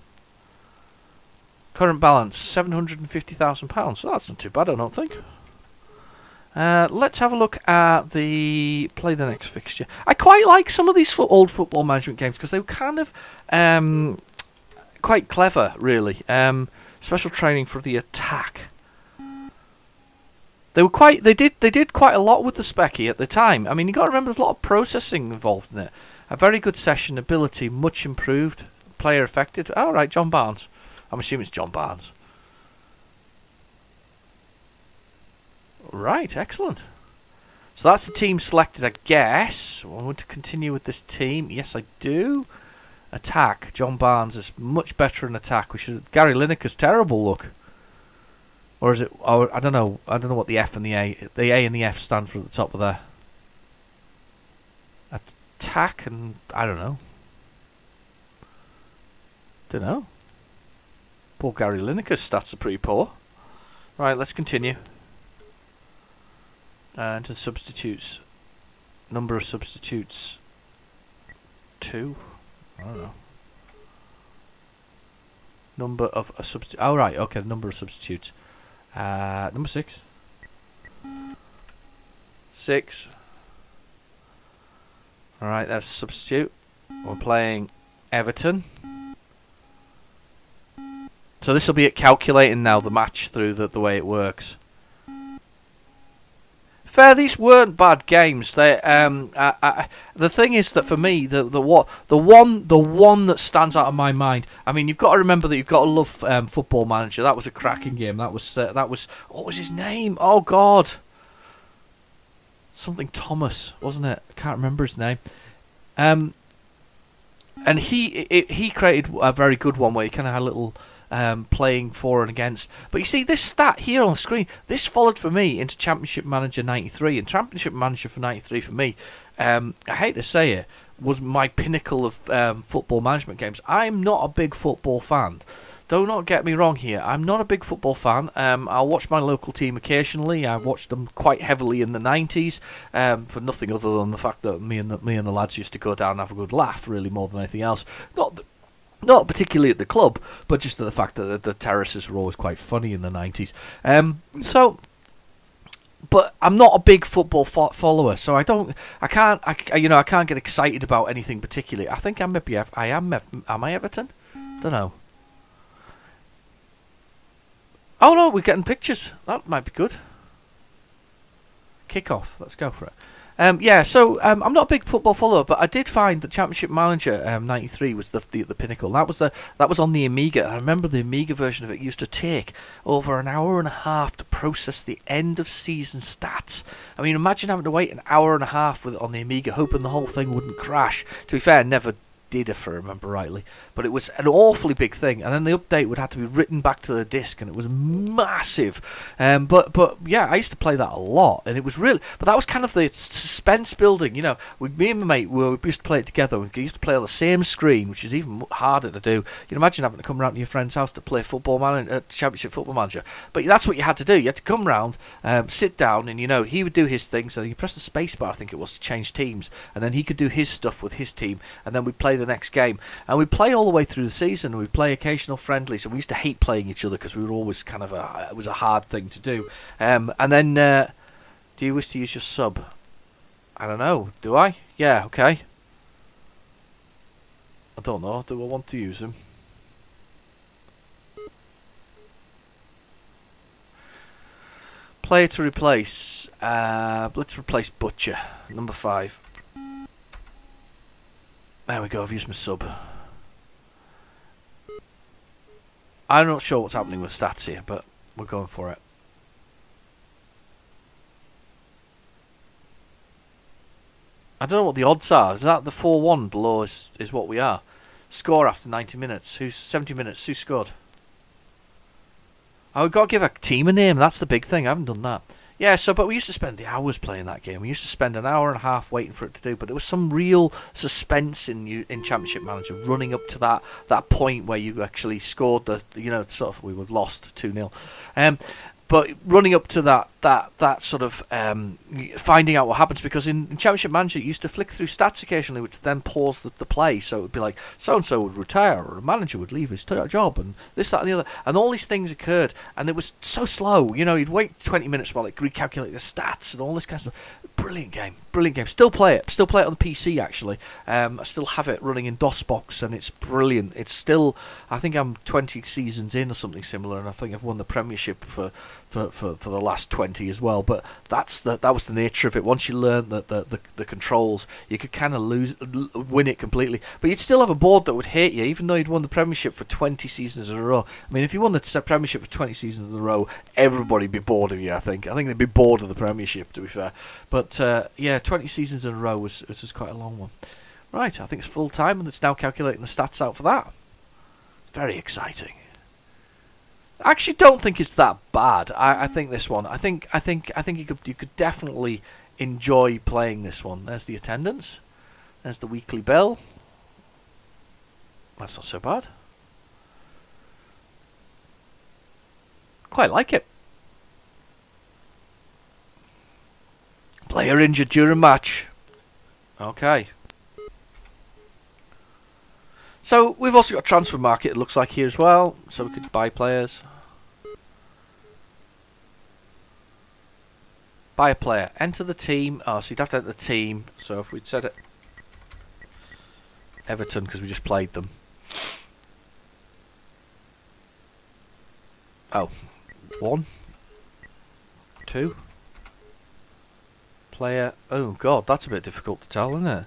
Current balance, £750,000. So that's not too bad, I don't think. Let's have a look at the play the next fixture. I quite like some of these old football management games because they were kind of quite clever, really. Special training for the attack. They were quite. They did quite a lot with the Specky at the time. I mean, you got to remember there's a lot of processing involved in it. A very good session ability, much improved. Player affected. All right, John Barnes. I'm assuming it's John Barnes. Right, excellent. So that's the team selected, I guess. I want to continue with this team. Yes, I do. Attack. John Barnes is much better in attack. Gary Lineker's terrible. Look. Or is it? Or I don't know. I don't know what the F and the A and the F stand for at the top of there. Attack and I don't know. Don't know. Poor Gary Lineker's stats are pretty poor. Right, let's continue. Into the substitutes. Number of substitutes. 2. I don't know. Number of a substitute. Oh right, okay. Number of substitutes. Number 6. 6. Alright, that's substitute. We're playing Everton. So this will be at calculating now the match through the way it works. Fair, these weren't bad games. They the thing is that for me, the one that stands out of my mind. I mean, you've got to remember that you've got to love Football Manager. That was a cracking game. That was what was his name? Oh God, something Thomas, wasn't it? I can't remember his name. And he created a very good one where he kind of had a little. Playing for and against. But you see, this stat here on the screen, this followed for me into Championship Manager 93. And Championship Manager for 93 for me, I hate to say it, was my pinnacle of football management games. I'm not a big football fan. Do not get me wrong here. I'm not a big football fan. I'll watch my local team occasionally. I watched them quite heavily in the 90s for nothing other than the fact that me and the lads used to go down and have a good laugh, really, more than anything else. Not particularly at the club, but just the fact that the terraces were always quite funny in the 90s. But I'm not a big football follower, so I can't get excited about anything particularly. I think am I Everton? Don't know. Oh no, we're getting pictures. That might be good. Kick off. Let's go for it. I'm not a big football follower, but I did find that Championship Manager 93 was the pinnacle. That was on the Amiga. I remember the Amiga version of it used to take over an hour and a half to process the end of season stats. I mean, imagine having to wait an hour and a half on the Amiga, hoping the whole thing wouldn't crash. To be fair, never did, if I remember rightly, but it was an awfully big thing, and then the update would have to be written back to the disc, and it was massive. But yeah, I used to play that a lot, and it was really. But that was kind of the suspense building, you know. Me and my mate, we used to play it together. We used to play on the same screen, which is even harder to do. You can imagine having to come round to your friend's house to play Championship Football Manager. But that's what you had to do. You had to come round, sit down, and he would do his thing. So you press the space bar, I think it was, to change teams, and then he could do his stuff with his team, and then we'd play the next game, and we play all the way through the season. We play occasional friendlies, and we used to hate playing each other because we were always kind of it was a hard thing to do. And then, do you wish to use your sub? I don't know. Do I? Yeah. Okay. I don't know. Do I want to use him? Player to replace. Let's replace Butcher, number 5. There we go, I've used my sub. I'm not sure what's happening with stats here, but we're going for it. I don't know what the odds are. Is that the 4-1 below is what we are? Score after 90 minutes. 70 minutes? Who scored? Oh, we've got to give a team a name. That's the big thing. I haven't done that. Yeah, but we used to spend the hours playing that game. We used to spend an hour and a half waiting for it to do. But there was some real suspense in Championship Manager running up to that point where you actually scored we were lost 2-0. But running up to that sort of finding out what happens, because in Championship Manager you used to flick through stats occasionally, which then pause the play, so it would be like so and so would retire, or a manager would leave his job, and this, that, and the other, and all these things occurred, and it was so slow. You'd wait 20 minutes while it recalculate the stats and all this kind of stuff. Brilliant game. Still play it on the PC actually. I still have it running in DOSBox, and it's brilliant. It's still, I think I'm 20 seasons in or something similar, and I think I've won the Premiership for the last 20 as well. But that was the nature of it. Once you learn the controls, you could kind of win it completely, but you'd still have a board that would hate you, even though you'd won the Premiership for 20 seasons in a row. I mean, if you won the Premiership for 20 seasons in a row, everybody'd be bored of you. I think they'd be bored of the Premiership, to be fair. But 20 seasons in a row was quite a long one. Right, I think it's full time, and it's now calculating the stats out for that. Very exciting. I actually don't think it's that bad. I think this one. I think you could definitely enjoy playing this one. There's the attendance. There's the weekly bill. That's not so bad. Quite like it. Player injured during match. Okay. So we've also got a transfer market, it looks like, here as well. So we could buy players. Buy a player. Enter the team. Oh, so you'd have to enter the team. So if we'd set it Everton, because we just played them. Oh. 1. 2. Player. Oh, God, that's a bit difficult to tell, isn't it?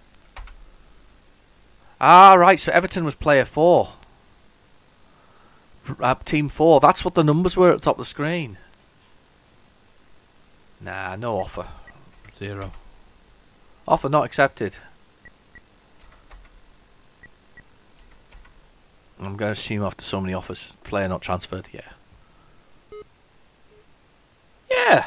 Ah, right, so Everton was player 4. Team 4. That's what the numbers were at the top of the screen. Nah, no offer. 0. Offer not accepted. I'm going to assume after so many offers, player not transferred. Yeah. Yeah.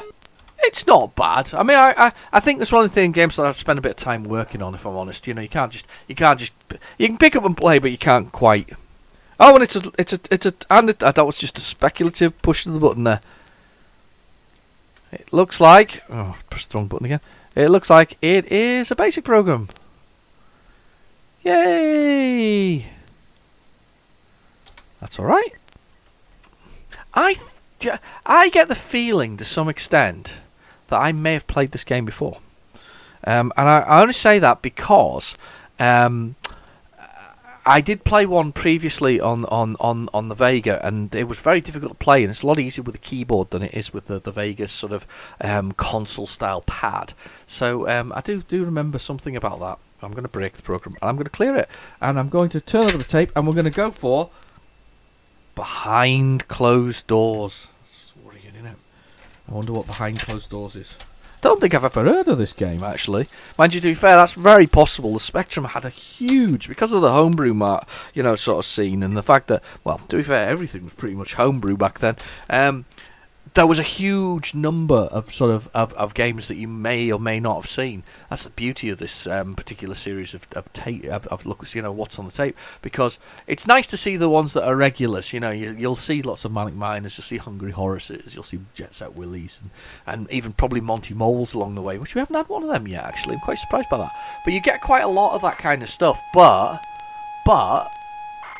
It's not bad. I mean, I think that's one of the games that I've spent a bit of time working on, if I'm honest. You can pick up and play, but you can't quite. Oh, and that was just a speculative push of the button there. It looks like, press the wrong button again. It looks like it is a basic program. Yay! That's all right. I get the feeling, to some extent, that I may have played this game before, and I only say that because I did play one previously on the Vega, and it was very difficult to play, and it's a lot easier with a keyboard than it is with the Vega's sort of console style pad. So I do remember something about that. I'm going to break the program, and I'm going to clear it, and I'm going to turn over the tape, and we're going to go for Behind Closed Doors. That's worrying, isn't it? I wonder what Behind Closed Doors is. Don't think I've ever heard of this game, actually. Mind you, to be fair, that's very possible. The Spectrum had a huge, because of the homebrew sort of scene, and the fact that, well, to be fair, everything was pretty much homebrew back then. There was a huge number of sort of games that you may or may not have seen. That's the beauty of this particular series of tape, of look, what's on the tape, because it's nice to see the ones that are regulars. You'll see lots of Manic Miners, you'll see Hungry Horaces, you'll see Jet Set Willies, and even probably Monty Moles along the way, which we haven't had one of them yet, actually. I'm quite surprised by that. But you get quite a lot of that kind of stuff, but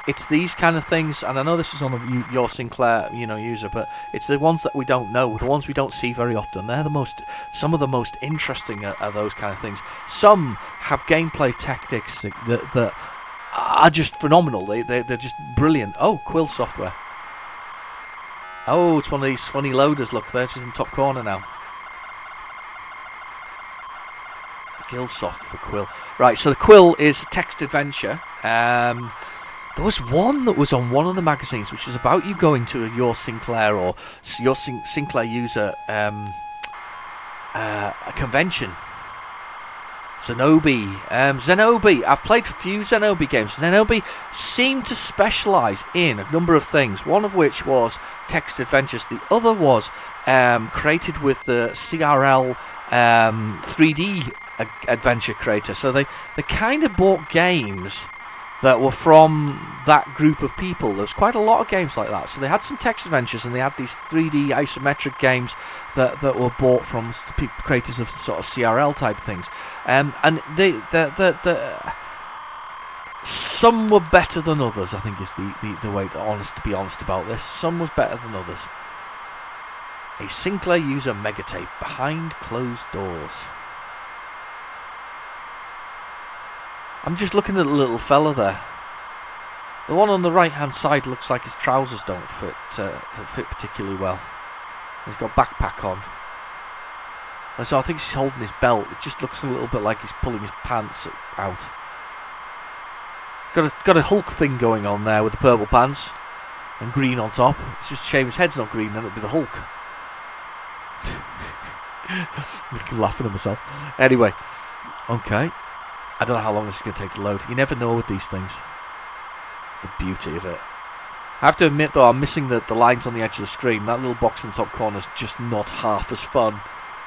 it's these kind of things, and I know this is on your Sinclair, user, but it's the ones that we don't know, the ones we don't see very often. They're some of the most interesting are those kind of things. Some have gameplay tactics that are just phenomenal. They're just brilliant. Oh, Quill Software. Oh, it's one of these funny loaders. Look, there it is in the top corner now. Guildsoft for Quill. Right, so the Quill is text adventure. There was one that was on one of the magazines, which was about you going to your Sinclair or your Sinclair user a convention. Xenobi. Xenobi. I've played a few Xenobi games. Xenobi seemed to specialise in a number of things, one of which was text adventures. The other was created with the CRL 3D adventure creator. So they kind of bought games that were from that group of people. There's quite a lot of games like that. So they had some text adventures, and they had these 3D isometric games that were bought from creators of sort of CRL type things. And some were better than others, I think is the way to be honest about this. Some was better than others. A Sinclair user megatape behind closed doors. I'm just looking at the little fella there. The one on the right hand side looks like his trousers don't fit particularly well. He's got a backpack on. And so I think he's holding his belt. It just looks a little bit like he's pulling his pants out. Got a Hulk thing going on there with the purple pants and green on top. It's just a shame his head's not green, then it'll be the Hulk. I'm laughing at myself. Anyway, okay. I don't know how long this is going to take to load. You never know with these things. It's the beauty of it. I have to admit, though, I'm missing the lines on the edge of the screen. That little box in the top corner is just not half as fun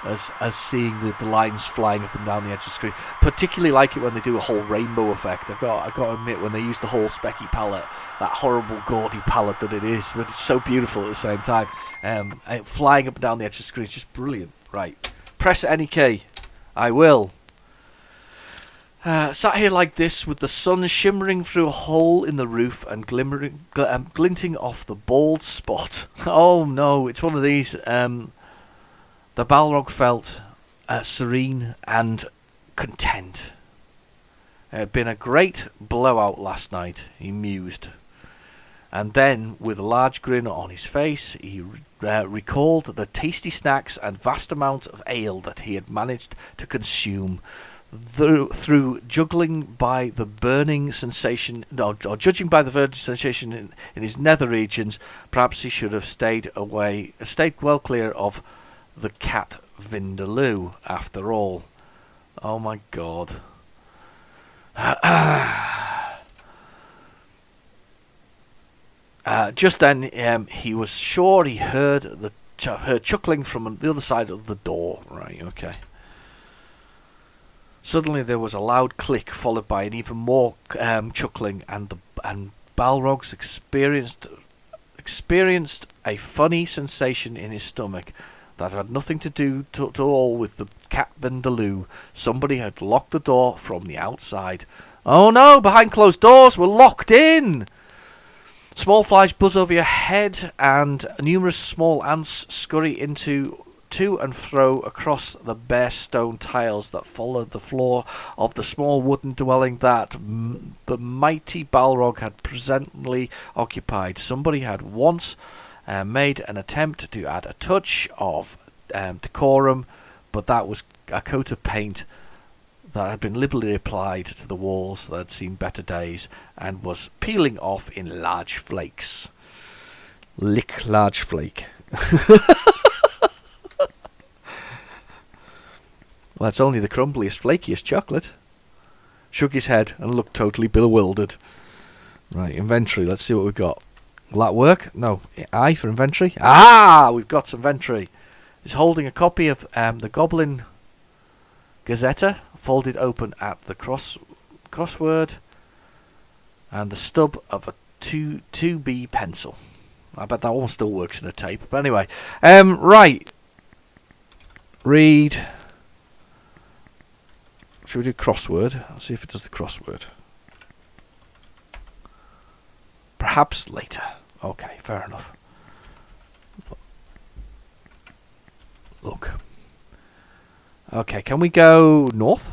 as seeing the lines flying up and down the edge of the screen. Particularly like it when they do a whole rainbow effect. I've got to admit, when they use the whole specky palette, that horrible gaudy palette that it is, but it's so beautiful at the same time. Flying up and down the edge of the screen is just brilliant. Right. Press any key. I will. Sat here like this, with the sun shimmering through a hole in the roof and glinting off the bald spot. Oh no, it's one of these. The Balrog felt serene and content. It had been a great blowout last night, he mused. And then, with a large grin on his face, he recalled the tasty snacks and vast amount of ale that he had managed to consume. Through judging by the burning sensation in his nether regions, perhaps he should have stayed well clear of the cat Vindaloo, after all. Oh my god. Just then, he was sure he heard chuckling from the other side of the door. Right, okay. Suddenly there was a loud click, followed by an even more chuckling, and Balrogs experienced a funny sensation in his stomach that had nothing to do at all with the cat Vindaloo. Somebody had locked the door from the outside. Oh no! Behind closed doors, we're locked in! Small flies buzz over your head, and numerous small ants scurry to and fro across the bare stone tiles that followed the floor of the small wooden dwelling that the mighty Balrog had presently occupied. Somebody had once made an attempt to add a touch of decorum, but that was a coat of paint that had been liberally applied to the walls that had seen better days and was peeling off in large flakes. Lick large flake. Well, that's only the crumbliest, flakiest chocolate. Shook his head and looked totally bewildered. Right, inventory. Let's see what we've got. Will that work? No. I for inventory. Ah! We've got some inventory. He's holding a copy of the Goblin Gazetta, folded open at the crossword, and the stub of a 2B pencil. I bet that one still works in a tape. But anyway. Right. Read. Should we do crossword? I'll see if it does the crossword. Perhaps later. Okay, fair enough. Look. Okay, can we go north?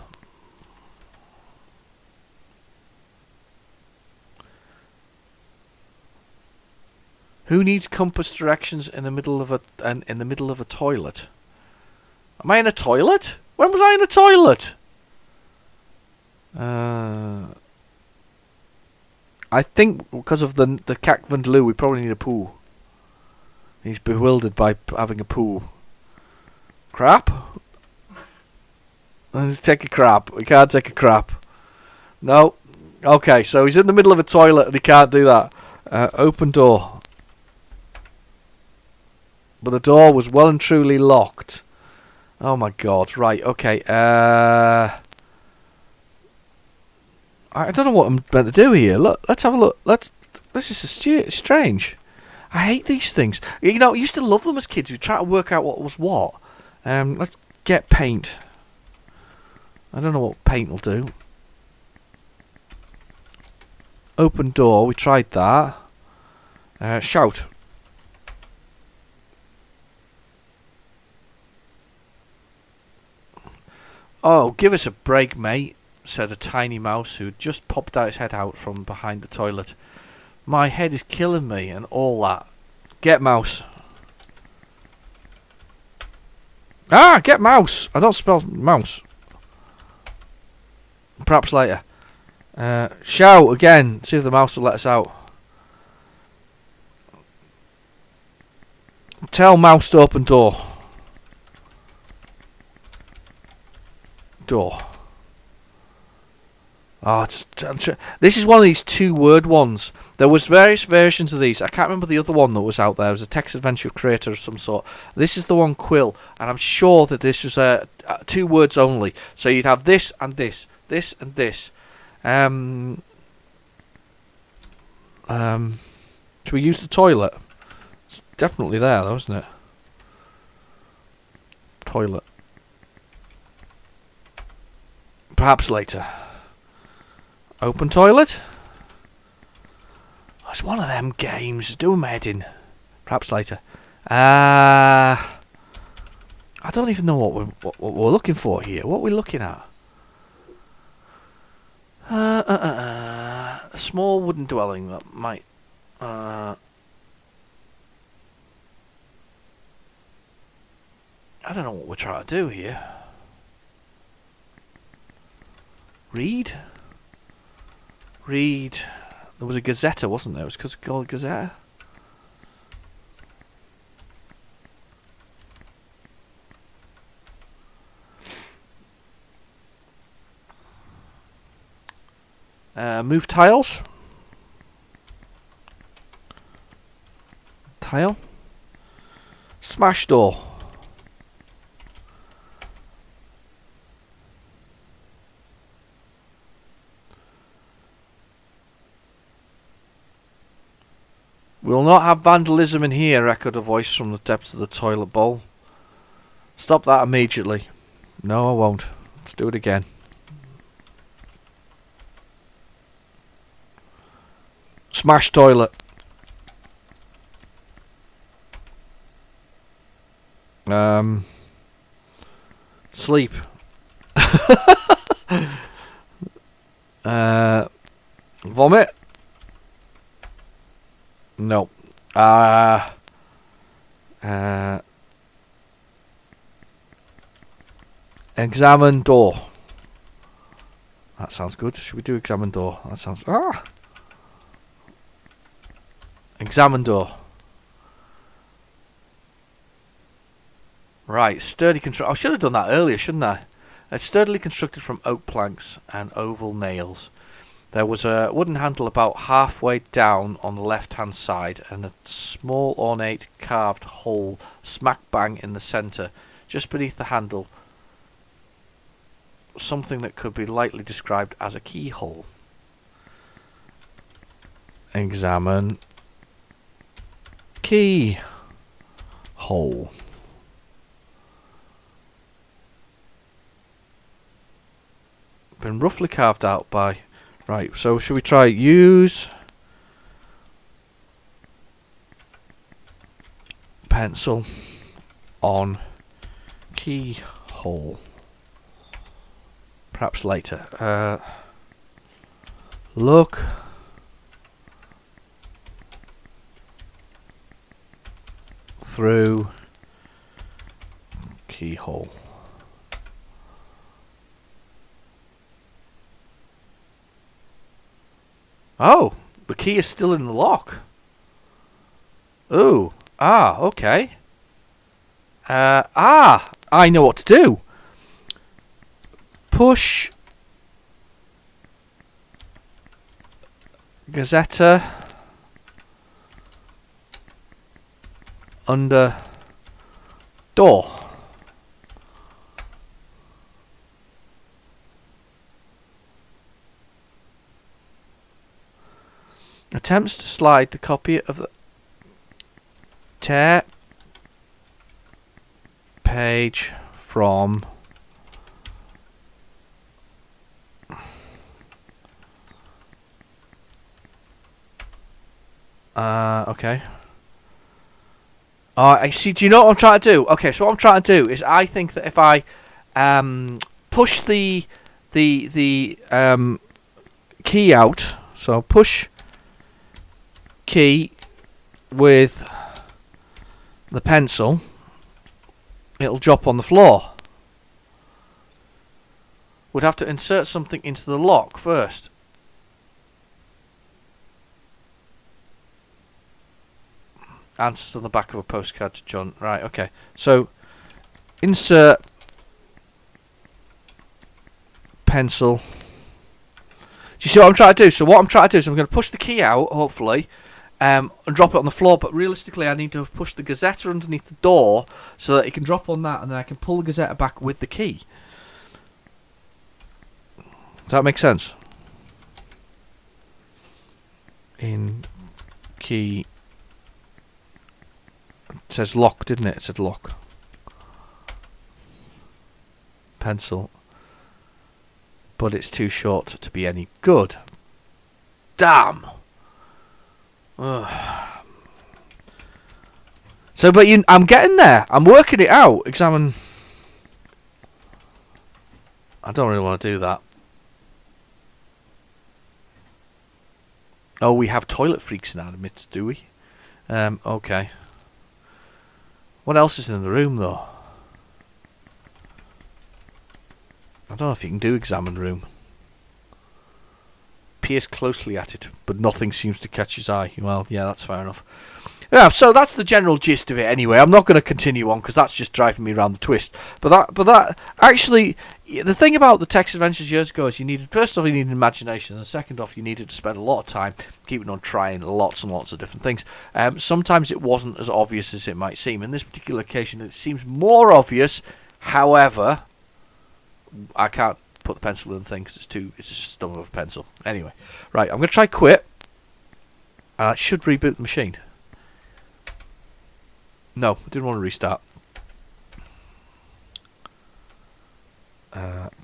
Who needs compass directions in the middle of a toilet? Am I in a toilet? When was I in a toilet? I think because of the cat Vindaloo, we probably need a poo. He's bewildered by having a poo. Crap. Let's take a crap. We can't take a crap. No. Okay, so he's in the middle of a toilet and he can't do that. Open door. But the door was well and truly locked. Oh my god. Right, okay. I don't know what I'm meant to do here. Look, let's have a look. This is strange. I hate these things. You know, I used to love them as kids. We try to work out what was what. Let's get paint. I don't know what paint will do. Open door. We tried that. Shout. Oh, give us a break, mate, said a tiny mouse who had just popped its head out from behind the toilet. My head is killing me and all that. Get mouse. Ah, get mouse. I don't spell mouse. Perhaps later. Shout again. See if the mouse will let us out. Tell mouse to open door. Door. Oh, this is one of these 2-word ones. There was various versions of these. I can't remember the other one that was out there. It was a text adventure creator of some sort. This is the one, Quill, and I'm sure that this is 2 words only. So you'd have this and this, this and this. Should we use the toilet? It's definitely there, though, isn't it? Toilet. Perhaps later. Open toilet. It's one of them games. Do my head in. Perhaps later. I don't even know what we're looking for here. What are we looking at? A small wooden dwelling that might. I don't know what we're trying to do here. Read. There was a Gazetta, wasn't there? It was called Gazetta. Move tiles. Tile. Smash door. We'll not have vandalism in here, echoed a voice from the depths of the toilet bowl. Stop that immediately. No, I won't. Let's do it again. Smash toilet. Sleep. Vomit. No. Examine door. That sounds good. Should we do examine door? That sounds... Examine door. Right, sturdy construct. I should have done that earlier, shouldn't I? It's sturdily constructed from oak planks and oval nails. There was a wooden handle about halfway down on the left-hand side and a small ornate carved hole smack bang in the centre, just beneath the handle. Something that could be lightly described as a keyhole. Examine key hole. Been roughly carved out by... Right, so should we try use pencil on keyhole? Perhaps later. Look through keyhole. Oh, the key is still in the lock. Ooh. Okay. I know what to do. push Gazetta under door. Attempts to slide the copy of the tear page from okay. I see. Do you know what I'm trying to do? Okay, so what I'm trying to do is I think that if I push the key out, so push key with the pencil, it'll drop on the floor. Would have to insert something into the lock first. Answers on the back of a postcard to John. Right, okay. So, insert pencil. Do you see what I'm trying to do? So what I'm trying to do is I'm going to push the key out, hopefully, and drop it on the floor. But realistically, I need to push the Gazetta underneath the door so that it can drop on that, and then I can pull the Gazetta back with the key. Does that make sense? In key. It says lock, didn't it? It said lock. Pencil. But it's too short to be any good. Damn! Ugh. So, but I'm getting there. I'm working it out. Examine. I don't really want to do that. Oh, we have toilet freaks in our midst, do we? Okay. What else is in the room, though? I don't know if you can do examine room. Peers closely at it, but nothing seems to catch his eye. Well, yeah, that's fair enough. Yeah, so that's the general gist of it anyway. I'm not going to continue on because that's just driving me around the twist. But that actually, the thing about the text adventures years ago is you needed, first off, you needed imagination, and second off, you needed to spend a lot of time keeping on trying lots and lots of different things. Sometimes it wasn't as obvious as it might seem. In this particular occasion, it seems more obvious. However, I can't put the pencil in the thing because it's just a stub of a pencil. Anyway, right, I'm going to try quit. I should reboot the machine. No, I didn't want to restart.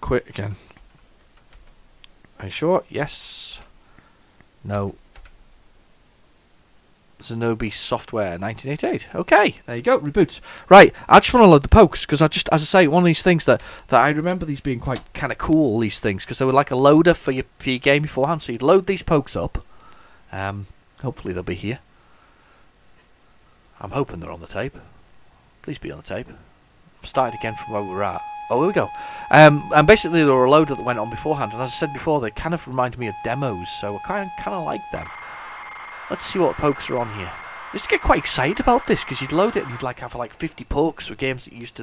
Quit again. Are you sure? Yes. No. Zenobi Software 1988. Okay, there you go. Reboots. Right, I just want to load the pokes because as I say, one of these things that I remember these being quite kind of cool. These things because they were like a loader for your game beforehand. So you'd load these pokes up. Hopefully they'll be here. I'm hoping they're on the tape. Please be on the tape. Started again from where we were at. Oh, here we go. And basically they were a loader that went on beforehand. And as I said before, they kind of remind me of demos. So I kind of like them. Let's see what pokes are on here. I used to get quite excited about this because you'd load it and you'd have 50 pokes for games that you used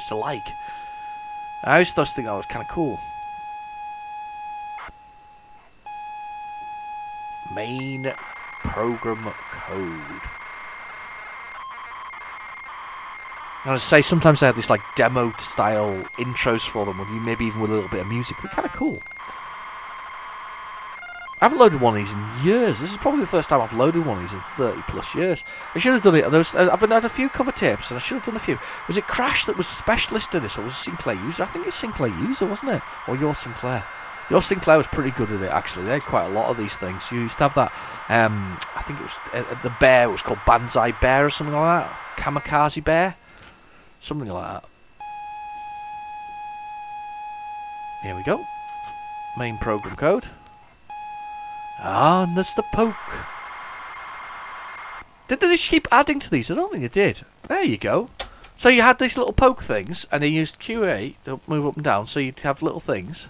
to like. I always thought that was kind of cool. Main program code. And as I say, sometimes they had this demo style intros for them, maybe even with a little bit of music. They're kind of cool. I haven't loaded one of these in years. This is probably the first time I've loaded one of these in 30 plus years. I should have done it. I've had a few cover tapes, and I should have done a few. Was it Crash that was specialist in this, or was it Sinclair User? I think it's Sinclair User, wasn't it? Or your Sinclair. Your Sinclair was pretty good at it, actually. They had quite a lot of these things. You used to have that, I think it was the bear, it was called Banzai Bear or something like that. Kamikaze Bear. Something like that. Here we go. Main program code. Ah, and there's the poke. Did they just keep adding to these? I don't think they did. There you go. So you had these little poke things, and they used QA to move up and down, so you'd have little things.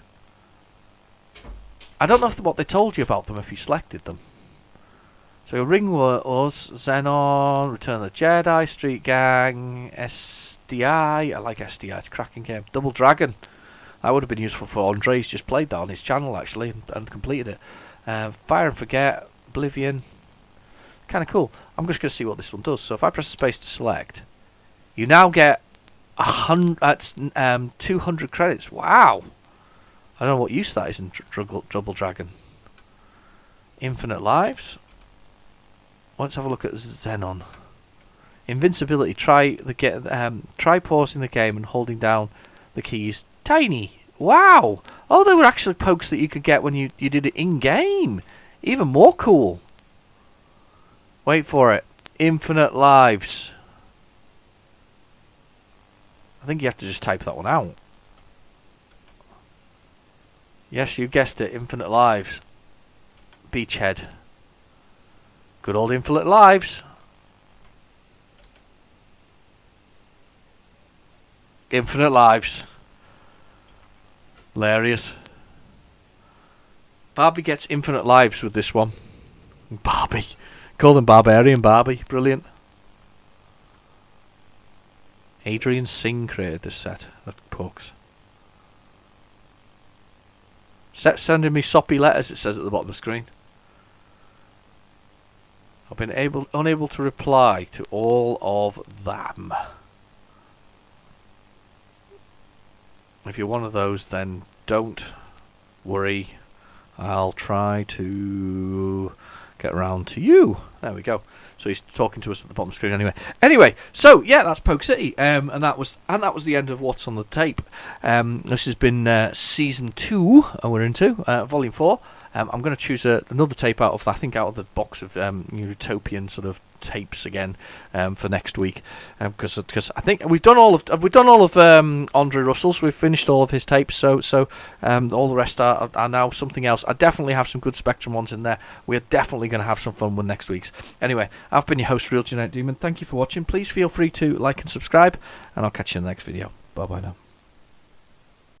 I don't know what they told you about them if you selected them. So Ring was Xenon, Return of the Jedi, Street Gang, SDI. I like SDI, it's a cracking game. Double Dragon. That would have been useful for Andre. He's just played that on his channel, actually, and completed it. Fire and Forget, Oblivion. Kind of cool. I'm just going to see what this one does. So if I press space to select, you now get 200 credits. Wow. I don't know what use that is in Double Dragon. Infinite lives. Let's have a look at Xenon. Invincibility. Try pausing the game and holding down the keys. Tiny. Wow. Oh, there were actually pokes that you could get when you did it in game. Even more cool. Wait for it. Infinite lives. I think you have to just type that one out. Yes, you guessed it. Infinite lives. Beachhead. Good old Infinite lives. Infinite lives. Hilarious. Barbie gets infinite lives with this one. Barbie. Called him Barbarian Barbie. Brilliant. Adrian Singh created this set of pokes. Set sending me soppy letters, it says at the bottom of the screen. I've been unable to reply to all of them. If you're one of those, then don't worry. I'll try to get around to you. There we go. So he's talking to us at the bottom screen anyway. Anyway, so yeah, that's Poke City, and that was the end of What's on the Tape. This has been season 2, and we're into volume 4. I'm going to choose another tape out of the box of utopian sort of tapes again for next week, because I think we've done all of Andre Russell's. We've finished all of his tapes, so all the rest are now something else. I definitely have some good Spectrum ones in there. We're definitely going to have some fun with next week's. Anyway, I've been your host, Real Genetic Demon. Thank you for watching. Please feel free to like and subscribe, and I'll catch you in the next video. Bye bye now.